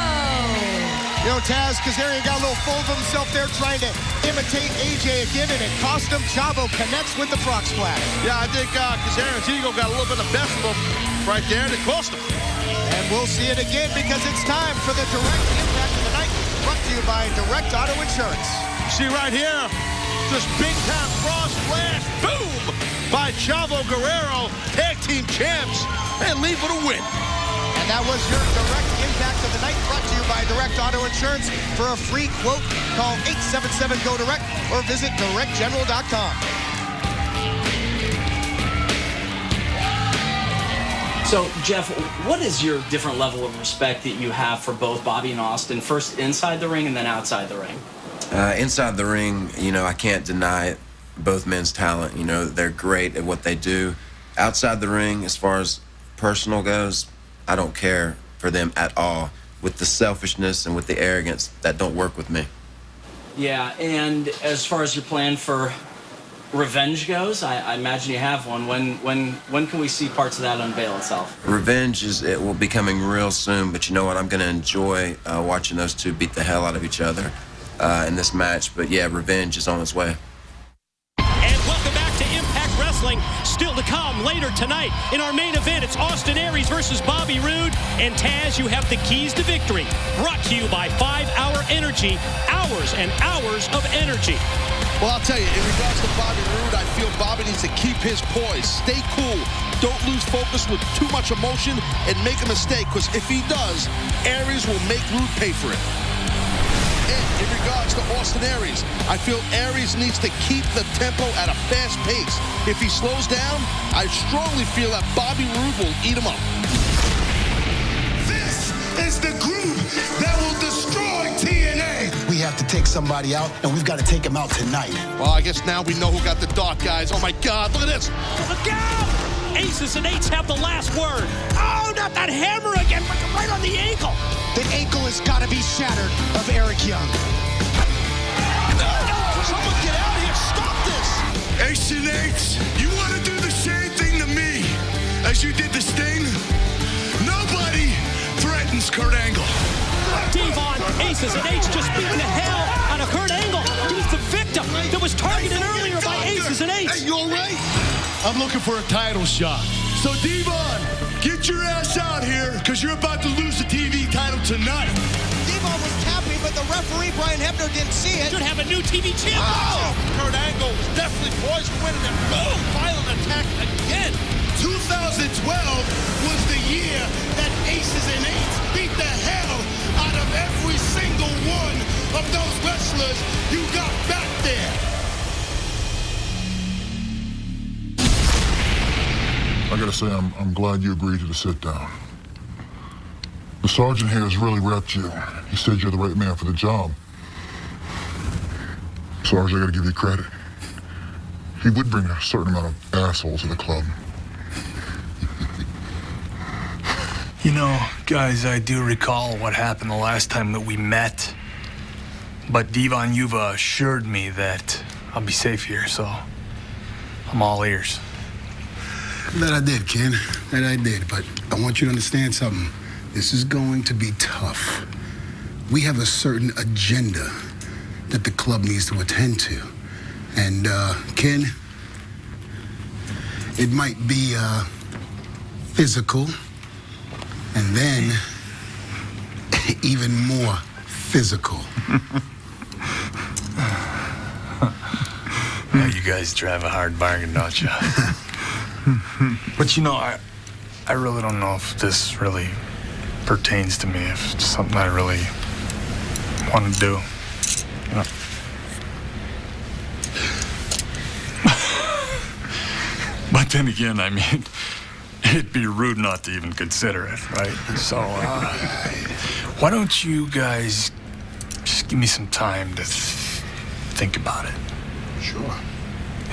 You know, Taz, Kazarian got a little full of himself there trying to imitate AJ again, and it cost him. Chavo connects with the frog splash. Yeah, I think Kazarian's ego got a little bit of the best of him right there, and it cost him. And we'll see it again because it's time for the direct impact of the night, brought to you by Direct Auto Insurance. See right here, just big-time frog splash, boom, by Chavo Guerrero, tag team champs, and leave with a win. And that was your direct impact of the night, brought to you by Direct Auto Insurance. For a free quote, call 877-GO-DIRECT or visit directgeneral.com. So, Jeff, what is your different level of respect that you have for both Bobby and Austin, first inside the ring and then outside the ring? Inside the ring, you know, I can't deny both men's talent. You know, they're great at what they do. Outside the ring, as far as personal goes, I don't care for them at all. With the selfishness and with the arrogance, that don't work with me. Yeah, and as far as your plan for revenge goes, I imagine you have one. When can we see parts of that unveil itself? Revenge it will be coming real soon, but you know what? I'm going to enjoy watching those two beat the hell out of each other in this match. But yeah, revenge is on its way. And welcome back to Impact Wrestling. Still to come later tonight in our main event. It's Austin Aries versus Bobby Roode. And Taz, you have the keys to victory. Brought to you by 5 Hour Energy. Hours and hours of energy. Well, I'll tell you, in regards to Bobby Roode, I feel Bobby needs to keep his poise. Stay cool. Don't lose focus with too much emotion and make a mistake, because if he does, Aries will make Roode pay for it. And in regards to Austin Aries, I feel Aries needs to keep the tempo at a fast pace. If he slows down, I strongly feel that Bobby Roode will eat him up. This is the group that will destroy TNA. We have to take somebody out, and we've got to take him out tonight. Well, I guess now we know who got the dart, guys. Oh, my God, look at this. Look out! Aces and eights have the last word. Oh, not that hammer again, but right on the ankle. The ankle has got to be shattered of Eric Young. Someone get out of here. Stop this. Ace and eights, you want to do the same thing to me as you did to Sting? Nobody threatens Kurt Angle. Devon, Aces and Eights just beating the hell out of Kurt Angle. He's the victim that was targeted earlier by Aces and Eights. Hey, you all right? I'm looking for a title shot. So, Devon, get your ass out here, because you're about to lose the TV title tonight. Devon was tapping, but the referee, Brian Hebner, didn't see it. Should have a new TV champion. Oh, Kurt Angle was definitely poised to win, and then boom, violent attack again. 2012 was the year that Aces and Eights beat the hell out of every single one of those wrestlers you got back there. I gotta say, I'm glad you agreed to the sit down. The sergeant here has really repped you. He said you're the right man for the job. Sarge, I gotta give you credit. He would bring a certain amount of assholes to the club. You know, guys, I do recall what happened the last time that we met. But Devon, you've assured me that I'll be safe here, so I'm all ears. That I did, kid. That I did. But I want you to understand something. This is going to be tough. we have a certain agenda that the club needs to attend to. And, Ken, it might be physical, and then even more physical. Yeah, you guys drive a hard bargain, don't you? But you know, I really don't know if this really pertains to me, if it's something I really want to do. You know? But then again, I mean, it'd be rude not to even consider it, right? So, why don't you guys just give me some time to think about it? Sure.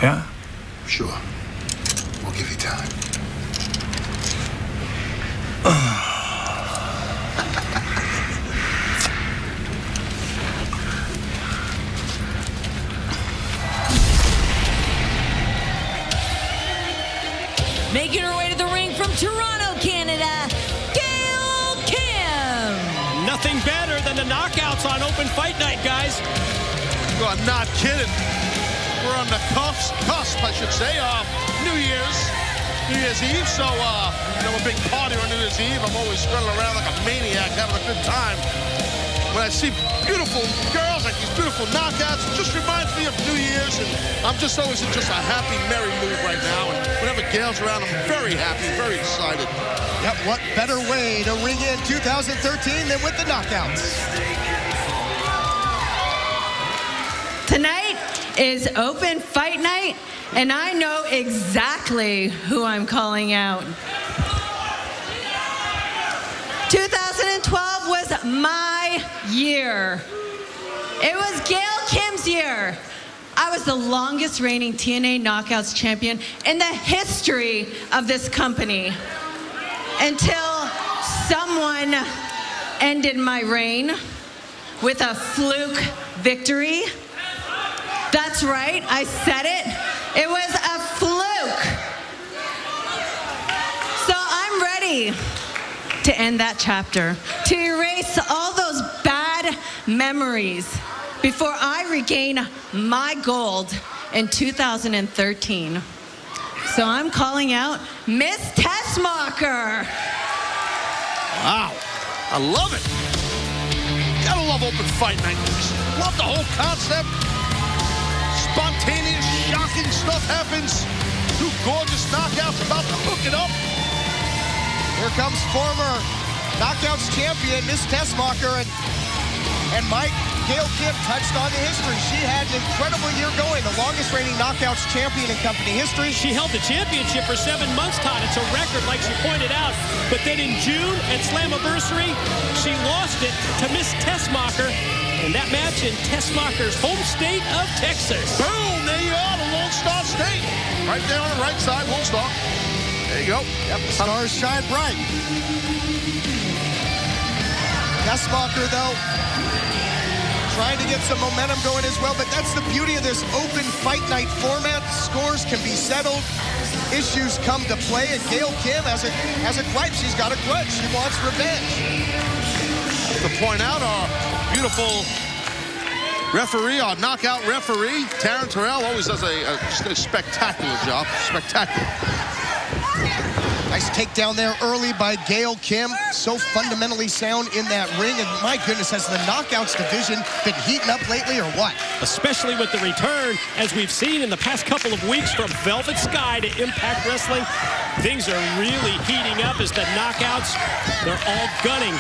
Yeah? Sure. We'll give you time. Making her way to the ring from Toronto, Canada, Gail Kim. Nothing better than the knockouts on open fight night, guys. You are not kidding. We're on the cusp, I should say, of New Year's Eve. So, a big party on New Year's Eve. I'm always running around like a maniac, having a good time. When I see beautiful girls, like these beautiful knockouts, it just reminds me of New Year's, and I'm just always in just a happy, merry mood right now. And whenever Gail's around, I'm very happy, very excited. Yep, what better way to ring in 2013 than with the knockouts? Tonight is open fight night, and I know exactly who I'm calling out. 2012 was my year. It was Gail Kim's year. I was the longest reigning TNA Knockouts champion in the history of this company until someone ended my reign with a fluke victory. That's right, I said it. It was a fluke. So I'm ready to end that chapter, to erase all those bad memories before I regain my gold in 2013. So I'm calling out Miss Tessmacher. Wow, I love it. Gotta love open fight night. Love the whole concept. Spontaneous, shocking stuff happens. Two gorgeous knockouts about to hook it up. Here comes former Knockouts champion, Miss Tessmacher, and Mike, Gail Kim touched on the history. She had an incredible year going, the longest reigning Knockouts champion in company history. She held the championship for 7 months, Todd. It's a record, like she pointed out. But then in June at Slammiversary, she lost it to Miss Tessmacher. And that match in Tessmacher's home state of Texas. Boom, there you are, the Lone Star State. Right there on the right side, Lone Star. There you go. Yep, the stars shine bright. Tessmacher, though, trying to get some momentum going as well, but that's the beauty of this open fight night format. Scores can be settled, issues come to play, and Gail Kim has a gripe. She's got a grudge. She wants revenge. To point out our beautiful referee, our knockout referee, Taryn Terrell, always does just a spectacular job. Spectacular. Nice takedown there early by Gail Kim. So fundamentally sound in that ring. And my goodness, has the knockouts division been heating up lately or what? Especially with the return, as we've seen in the past couple of weeks, from Velvet Sky to Impact Wrestling. Things are really heating up as the knockouts, they're all gunning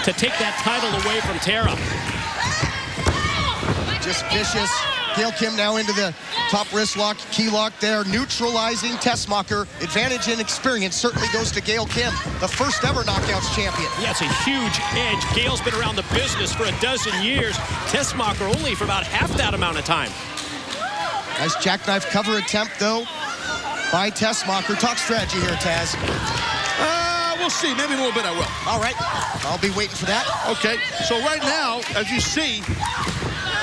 to take that title away from Tara. Just vicious. Gail Kim now into the top wrist lock, key lock there, neutralizing Tessmacher. Advantage and experience certainly goes to Gail Kim, the first ever Knockouts champion. Yeah, it's a huge edge. Gail's been around the business for a dozen years. Tessmacher only for about half that amount of time. Nice jackknife cover attempt, though, by Tessmacher. Talk strategy here, Taz. We'll see. Maybe a little bit I will. All right. I'll be waiting for that. Okay. So right now, as you see,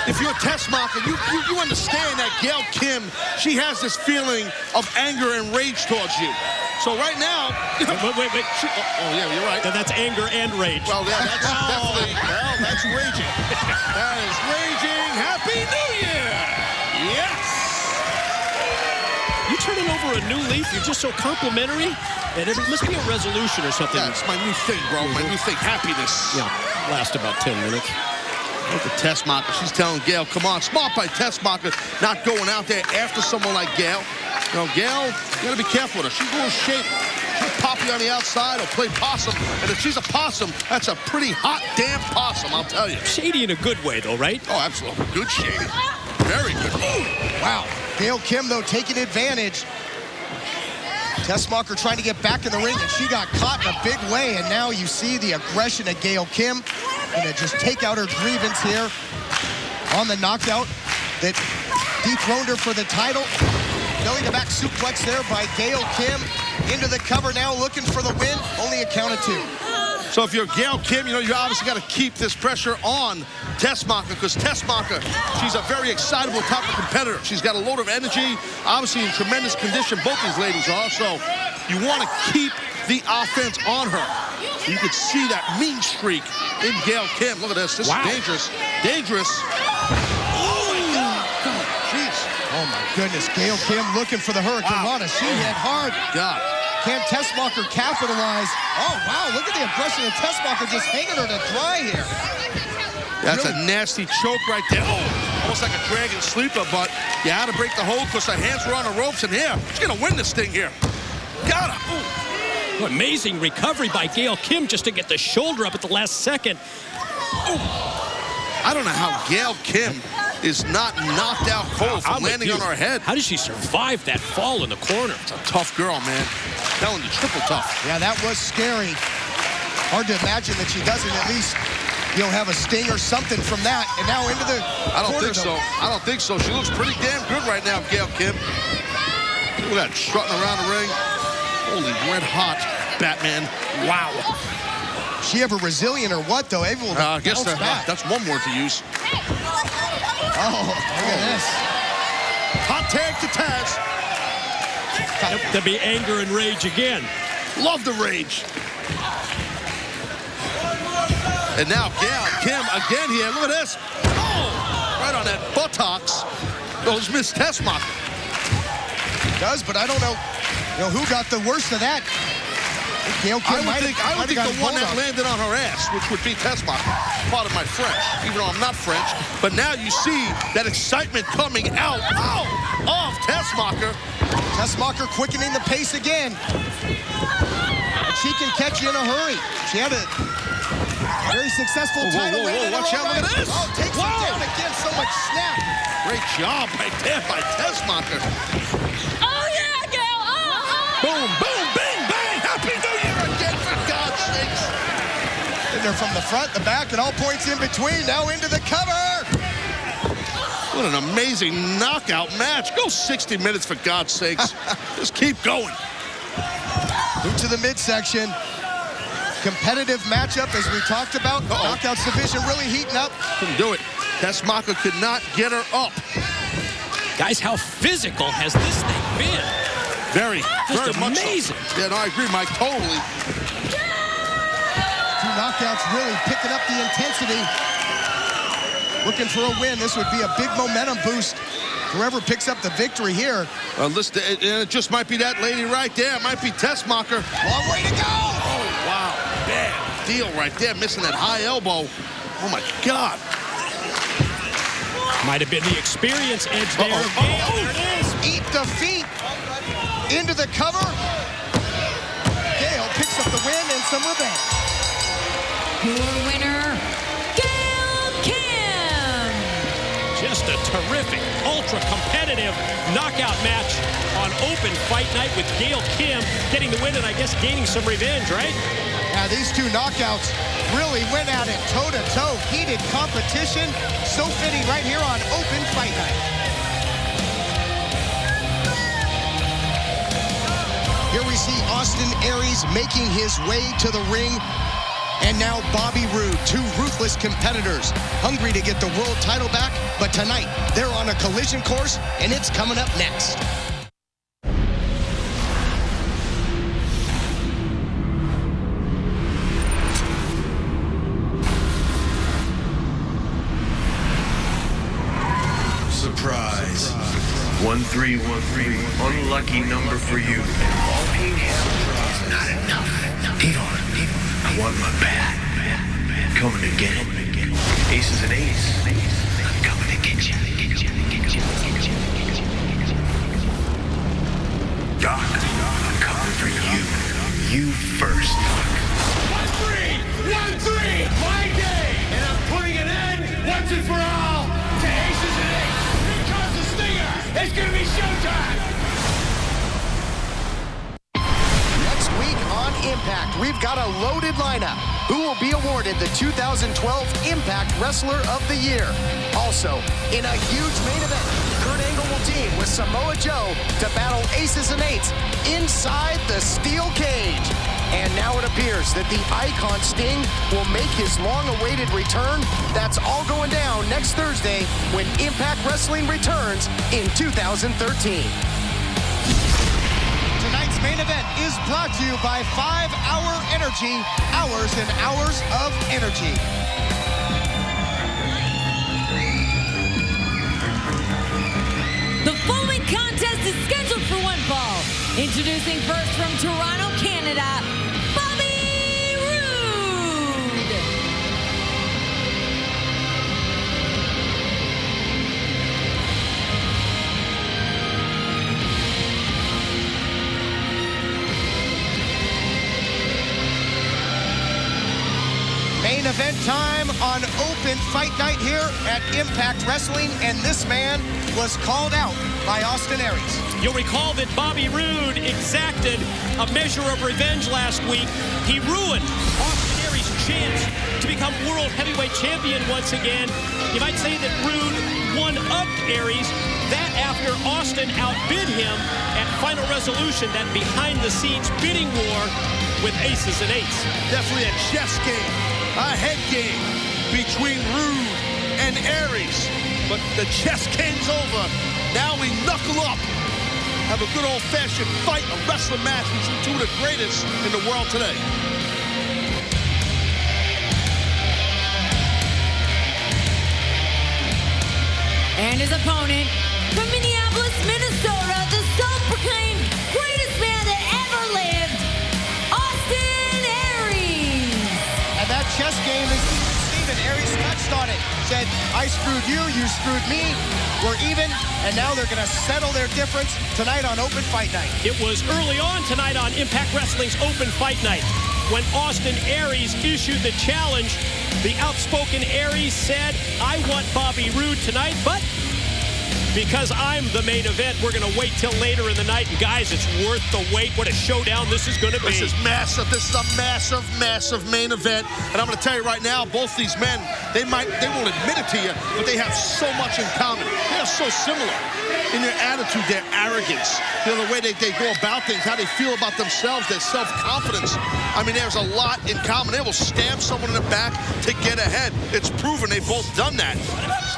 if you're Tessmacher, you understand that Gail Kim, she has this feeling of anger and rage towards you. So right now... Wait. Oh, yeah, you're right. That's anger and rage. Well, yeah, that's definitely... Well, that's raging. That is raging. Happy New Year! Yes! You turning over a new leaf? You're just so complimentary. And it must be a resolution or something. Yeah, it's my new thing, bro. My new thing. Happiness. Yeah, last about 10 minutes. Look at Tessmacher. She's telling Gail, come on. Smart by Tessmacher, not going out there after someone like Gail. You know, Gail, you got to be careful with her. She's a little shady. She'll pop you on the outside or play possum. And if she's a possum, that's a pretty hot damn possum, I'll tell you. Shady in a good way, though, right? Oh, absolutely. Good shady. Very good. Ooh. Wow. Gail Kim, though, taking advantage. Tessmacher trying to get back in the ring, and she got caught in a big way. And now you see the aggression of Gail Kim. Gonna just take out her grievance here on the knockout that dethroned her for the title. Belly to back suplex there by Gail Kim. Into the cover now, looking for the win. Only a count of 2. So if you're Gail Kim, you know, you obviously got to keep this pressure on Tessmacher, because Tessmacher, she's a very excitable type of competitor. She's got a load of energy, obviously in tremendous condition, both these ladies are. So you want to keep the offense on her. You can see that mean streak in Gail Kim. Look at this. This is dangerous. Dangerous. Oh, my God. Jeez. Oh, my goodness. Gail Kim looking for the Hurricane Rana. She hit hard. God. Can Tessmacher capitalize? Oh, wow. Look at the aggression of Tessmacher just hanging her to dry here. That's a nasty choke right there. Oh, almost like a dragon sleeper, but you had to break the hold because her hands were on the ropes. And here, she's going to win this thing here. Got her. Ooh. Amazing recovery by Gail Kim just to get the shoulder up at the last second. Ooh. I don't know how Gail Kim is not knocked out cold from landing on her head. How did she survive that fall in the corner? It's a tough girl, man. I'm telling you, triple tough. Yeah, that was scary. Hard to imagine that she doesn't at least, you know, have a sting or something from that. And now into the I don't corner, think so. I don't think so. She looks pretty damn good right now, Gail Kim. Look at that, strutting around the ring. Holy red hot, Batman. Wow. She ever resilient or what, though? Able to I guess that's one word to use. Oh, look at this. Hot tag to Taz. There'll be anger and rage again. Love the rage. And now Gail Kim again here. Look at this. Oh, right on that buttocks. Goes Miss Tessmacher. Does, but I don't know, who got the worst of that. Gail Kim I would think the one that landed on her ass, which would be Tessmacher. Part of my French, even though I'm not French. But now you see that excitement coming out of Tessmacher. Tessmacher quickening the pace again. And she can catch you in a hurry. She had a very successful title win. Watch out, look at this. Oh, takes her down again, so much snap. Great job right there by Tessmacher. Oh, yeah, Gail. Boom, boom, bang, bang. Happy New Year again, for God's sakes. In there from the front, the back, and all points in between. Now into the cover. What an amazing knockout match. Go 60 minutes, for God's sakes. Just keep going. Into the midsection. Competitive matchup, as we talked about. Knockouts division really heating up. Couldn't do it. Tessmacher could not get her up. Guys, how physical has this thing been? Very Just much amazing. So. Yeah, no, I agree, Mike, totally. Two knockouts really picking up the intensity. Looking for a win. This would be a big momentum boost. Whoever picks up the victory here. Well, listen, it just might be that lady right there. It might be Tessmacher. Long way to go. Oh, wow. Bad deal right there. Missing that high elbow. Oh, my God. Might have been the experience edge there. There it is. Eat defeat. Into the cover. Gail picks up the win and some revenge. Your winner, Gail Kim. Just a terrific, ultra-competitive knockout match on Open Fight Night with Gail Kim getting the win and I guess gaining some revenge, right? Yeah, these two knockouts really went at it toe-to-toe. Heated competition. So fitting right here on Open Fight Night. Here we see Austin Aries making his way to the ring. And now Bobby Roode, two ruthless competitors, hungry to get the world title back. But tonight, they're on a collision course, and it's coming up next. 1313, unlucky number for you. And all being hammered is not enough. Devon, I want my bat. Coming again. Aces and eights. I'm coming to get you. Doc, I'm coming for you. You first. 1-3, 1-3, my day, and I'm putting an end once and for all to aces and eights. Here comes the stinger. It's gonna be showtime. Next week on Impact, we've got a loaded lineup. Who will be awarded the 2012 Impact Wrestler of the Year? Also, in a huge main event, Kurt Angle will team with Samoa Joe to battle aces and eights inside the steel cage. And now it appears that the Icon Sting will make his long-awaited return. That's all going down next Thursday when Impact Wrestling returns in 2013. Tonight's main event is brought to you by 5 Hour Energy, hours and hours of energy. The following contest is scheduled for one fall. Introducing first from Toronto, Canada, Bobby Roode. Main event time on Open Fight Night here at Impact Wrestling, and this man was called out by Austin Aries. You'll recall that Bobby Roode exacted a measure of revenge last week. He ruined Austin Aries' chance to become world heavyweight champion once again. You might say that Roode one-upped Aries. That after Austin outbid him at Final Resolution, that behind-the-scenes bidding war with aces and eights. Definitely a chess game, a head game between Roode and Aries. But the chess game's over. Now we knuckle up. Have a good old-fashioned fight, a wrestling match between two of the greatest in the world today. And his opponent, from Minneapolis, Minnesota, the self-proclaimed greatest man that ever lived, Austin Aries. And that chess game is even. Aries touched on it. Said, I screwed you, you screwed me. We're even, and now they're going to settle their difference tonight on Open Fight Night. It was early on tonight on Impact Wrestling's Open Fight Night when Austin Aries issued the challenge. The outspoken Aries said, I want Bobby Roode tonight, but because I'm the main event, we're going to wait till later in the night. And guys, it's worth the wait. What a showdown this is going to be. This is massive. This is a massive, massive main event. And I'm going to tell you right now, both these men, they won't admit it to you, but they have so much in common. They are so similar in their attitude, their arrogance, the way they go about things, how they feel about themselves, their self-confidence. I mean, there's a lot in common. They will stab someone in the back to get ahead. It's proven they've both done that,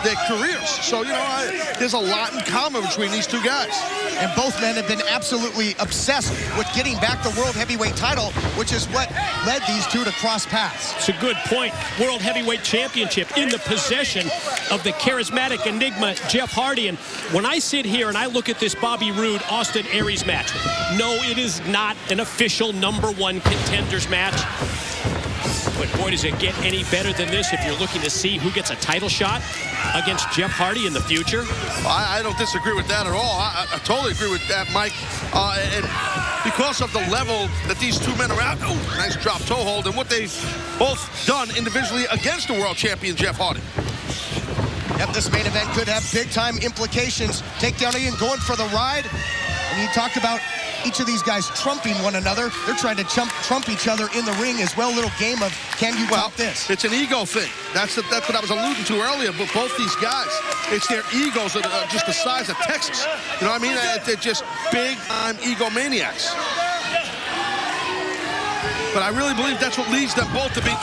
their careers. So, you know, there's a lot in common between these two guys. And both men have been absolutely obsessed with getting back the World Heavyweight title, which is what led these two to cross paths. It's a good point. World Heavyweight Championship in the possession of the charismatic enigma Jeff Hardy. And when I sit here and I look at this Bobby Roode Austin Aries match, no, it is not an official #1 contenders match. But boy, does it get any better than this if you're looking to see who gets a title shot against Jeff Hardy in the future? I don't disagree with that at all. I totally agree with that, Mike. And because of the level that these two men are at, nice drop toe hold, and what they've both done individually against the world champion Jeff Hardy. Yep, this main event could have big-time implications. Takedown Ian going for the ride. And he talked about each of these guys trumping one another. They're trying to trump each other in the ring as well. Little game of, can you top this? It's an ego thing. That's what I was alluding to earlier. But both these guys, it's their egos that are just the size of Texas. You know what I mean? They're just big-time egomaniacs. But I really believe that's what leads them both to be...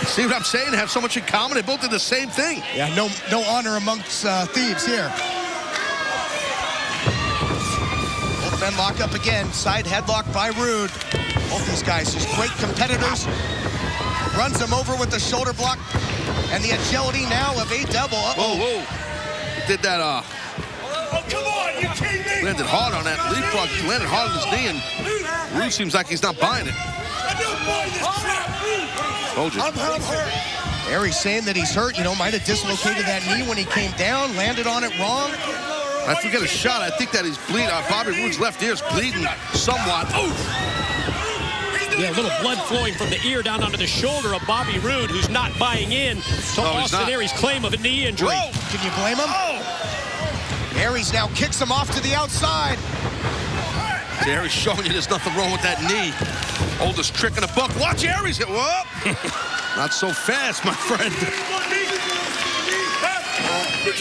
See what I'm saying? They have so much in common. They both did the same thing. Yeah, no honor amongst thieves here. Both men lock up again. Side headlock by Roode. Both these guys just great competitors. Runs them over with the shoulder block. And the agility now of a double. Whoa. Did that Landed hard on that leapfrog. Landed hard on his knee, and Rude seems like he's not buying it. Told you. Aries saying that he's hurt, you know, might have dislocated that knee when he came down, landed on it wrong. I forget a shot. I think that he's bleeding. Bobby Roode's left ear is bleeding somewhat. Yeah, a little blood flowing from the ear down onto the shoulder of Bobby Roode, who's not buying in to Austin Aries' claim of a knee injury. Whoa. Can you blame him? Aries now kicks him off to the outside. Aries showing you there's nothing wrong with that knee. Oldest trick in the book. Watch Aries get whoop. Not so fast, my friend.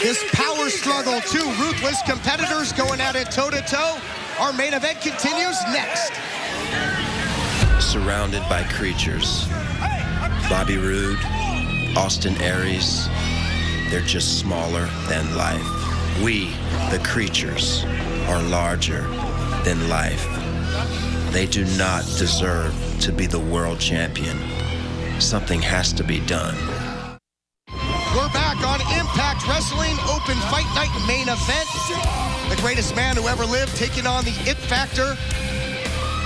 This power struggle, two ruthless competitors going at it toe-to-toe. Our main event continues next. Surrounded by creatures. Bobby Roode, Austin Aries, they're just smaller than life. We, the creatures, are larger than life. They do not deserve to be the world champion. Something has to be done. We're back on Impact Wrestling Open Fight Night main event. The greatest man who ever lived taking on the It Factor.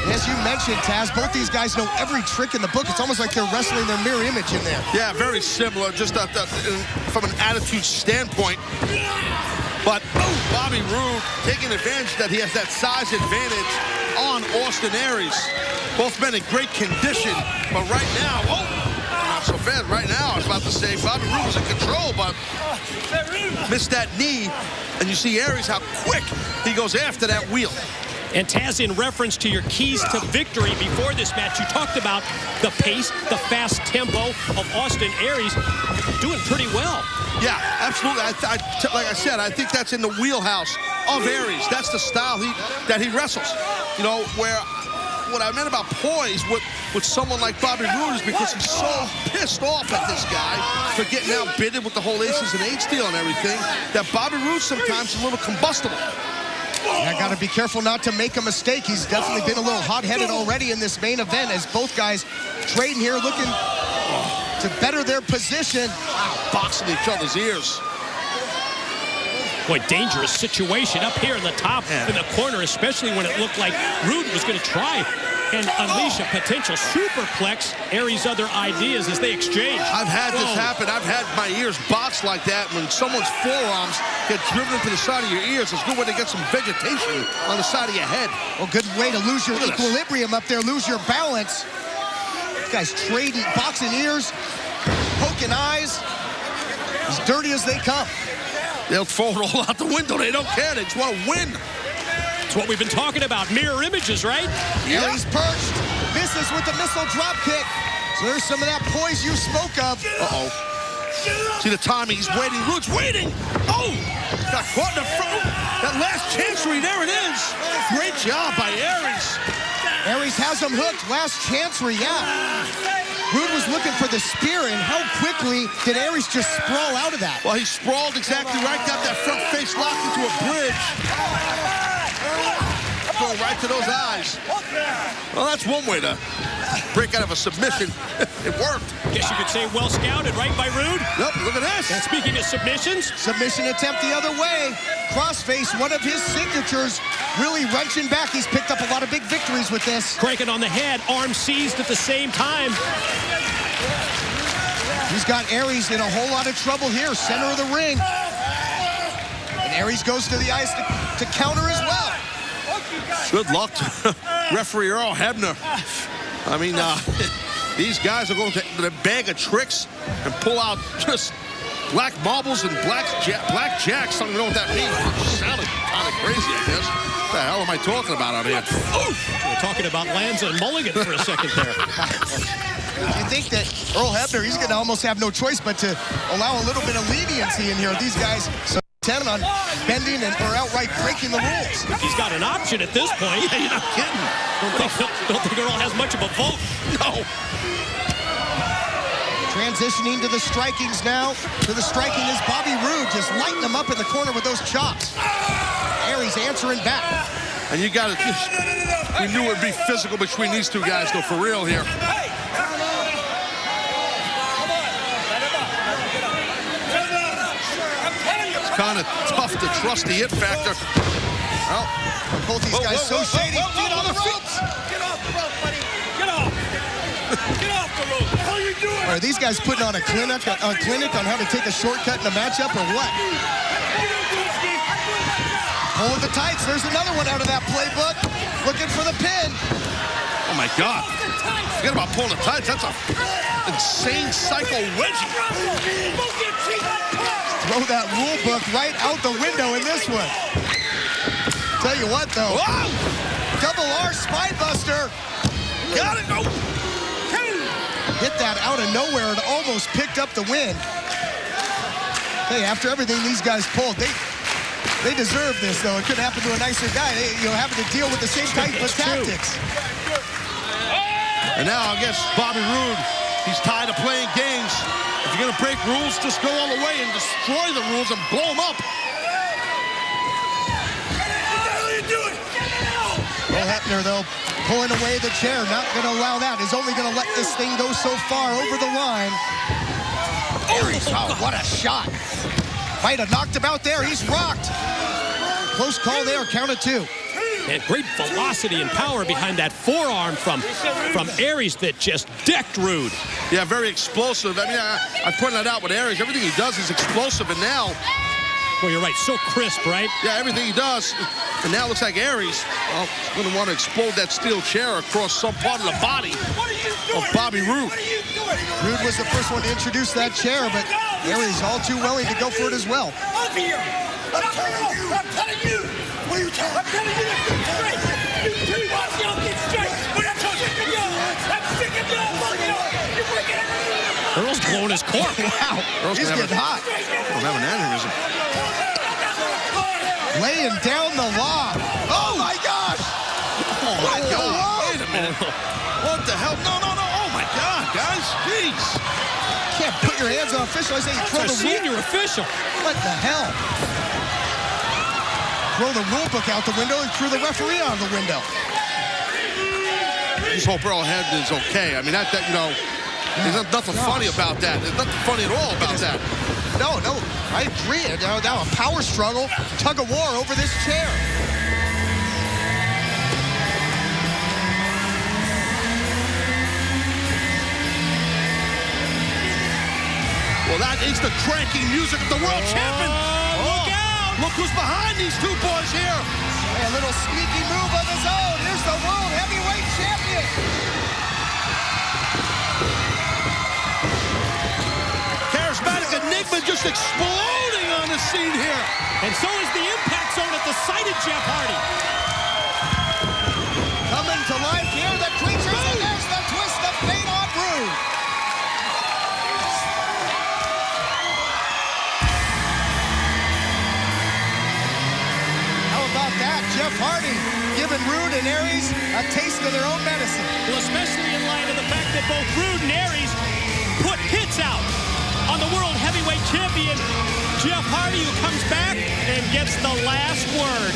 And as you mentioned, Taz, both these guys know every trick in the book. It's almost like they're wrestling their mirror image in there. Yeah, very similar, just from an attitude standpoint. But Bobby Roode taking advantage that he has that size advantage on Austin Aries. Both men in great condition, but right now, not so fast. Right now, I was about to say Bobby Roode was in control, but missed that knee. And you see Aries, how quick he goes after that wheel. And Taz, in reference to your keys to victory before this match, you talked about the pace, the fast tempo of Austin Aries doing pretty well. Yeah, absolutely. Like I said, I think that's in the wheelhouse of Aries. That's the style that he wrestles. You know, where what I meant about poise with someone like Bobby Roode is because he's so pissed off at this guy for getting outbidded with the whole aces and eights deal and everything, that Bobby Roode sometimes is a little combustible. I got to be careful not to make a mistake. He's definitely been a little hot-headed already in this main event as both guys trading here, looking to better their position. Wow, boxing each other's ears. Boy, dangerous situation up here in the top in the corner, especially when it looked like Roode was going to try and unleash a potential superplex. Aries' other ideas as they exchange. I've had this happen. I've had my ears boxed like that. When someone's forearms get driven into the side of your ears, it's a good way to get some vegetation on the side of your head. Well, good way to lose your equilibrium up there, lose your balance. These guys trading, boxing ears, poking eyes, as dirty as they come. They'll throw it all out the window. They don't care. They just want to win. That's what we've been talking about. Mirror images, right? Aries perched. Misses with the missile drop kick. So there's some of that poise you spoke of. Uh-oh. See the timing. He's waiting. Roode's waiting. Oh! Got caught in the front. That last chancery. There it is. Great job by Aries. Aries has him hooked. Last chancery, yeah. Roode was looking for the spear, and how quickly did Aries just sprawl out of that? Well, he sprawled exactly right. Got that front face locked into a bridge. Going right to those eyes. Well, that's one way to break out of a submission. It worked. Guess you could say well scouted, right, by Roode? Yep, look at this. And speaking of submissions. Submission attempt the other way. Crossface, one of his signatures, really wrenching back. He's picked up a lot of big victories with this. Cranking on the head, arm seized at the same time. He's got Aries in a whole lot of trouble here, center of the ring. And Aries goes to the ice to counter as well. Good luck to referee Earl Hebner. I mean, these guys are going to the bag of tricks and pull out just black marbles and black jacks. I don't even know what that means. It sounded kind of crazy, I guess. What the hell am I talking about out here? We're talking about Lanza and Mulligan for a second there. You think that Earl Hebner, he's going to almost have no choice but to allow a little bit of leniency in here. These guys so intent on bending or outright breaking the rules. He's got an option at this point. Yeah, you're not kidding. Don't think Earl has much of a vote. No. Transitioning to the strikings now. To the striking is Bobby Roode, just lighting them up in the corner with those chops. Aries answering back. And you got to just, we knew it would be physical between these two guys, though, for real here. kind of tough to trust the it factor. Well, both these guys so shady. Feet on the ropes. Get off the rope, buddy. Get off. Get off the rope. What are you doing? Are these guys putting on a clinic on how to take a shortcut in a matchup or what? Pull with the tights. There's another one out of that playbook. Looking for the pin. Oh, my God. Forget about pulling the tights. That's a insane psycho wedgie. Throw that rule book right out the window in this one. Tell you what, though. Whoa! Double R spine buster. Got it. Go. Hit that out of nowhere and almost picked up the win. Hey, after everything these guys pulled, they deserve this, though. It could happen to a nicer guy. Having to deal with the same type of tactics. And now, I guess, Bobby Roode, he's tired of playing games. If you're going to break rules, just go all the way and destroy the rules and blow them up. Will Hebner, though, pulling away the chair, not going to allow that. Is only going to let this thing go so far over the line. Oh, what a shot. Might have knocked him out there. He's rocked. Close call there, count of 2. And great velocity and power behind that forearm from Aries that just decked Roode. Yeah, very explosive. I mean, I pointed that out with Aries. Everything he does is explosive, and now... Well, you're right. So crisp, right? Yeah, everything he does. And now it looks like Aries is going to want to explode that steel chair across some part of the body of Bobby Roode. Roode was the first one to introduce that chair, but Aries all too willing to go for it as well. I'm telling you. What are you telling me? I'm telling you to get straight. You two, y'all get straight. I'm sick of y'all. I'm sick of y'all. You're breaking it. Earl's blowing his cork. Wow. He's getting hot. He'll have an aneurysm. Laying down the lob. Oh, my gosh. Oh, my God. Wait a minute. What the hell? No. Oh, my God, guys. Jeez. Can't put your hands on official. I say you throw the senior official. What the hell? Throw the rule book out the window and threw the referee out the window. Just hope Earl Head is okay. I mean, that there's nothing funny about that. There's nothing funny at all about that. No, I agree. Now a power struggle, tug of war over this chair. Well, that is the cranky music of the world champion. Look out! Look who's behind these two boys here. A little sneaky move of his own. Here's the world heavyweight champion. Charismatic enigma just exploding on the scene here. And so is the impact zone at the site of Jeff Hardy. Coming to life here, the creatures, and there's the twist of fate on Roode. How about that? Jeff Hardy giving Roode and Aries a taste of their own medicine. Well, especially in light of the fact that both Roode and Aries put hits out on the world heavyweight champion, Jeff Hardy, who comes back and gets the last word.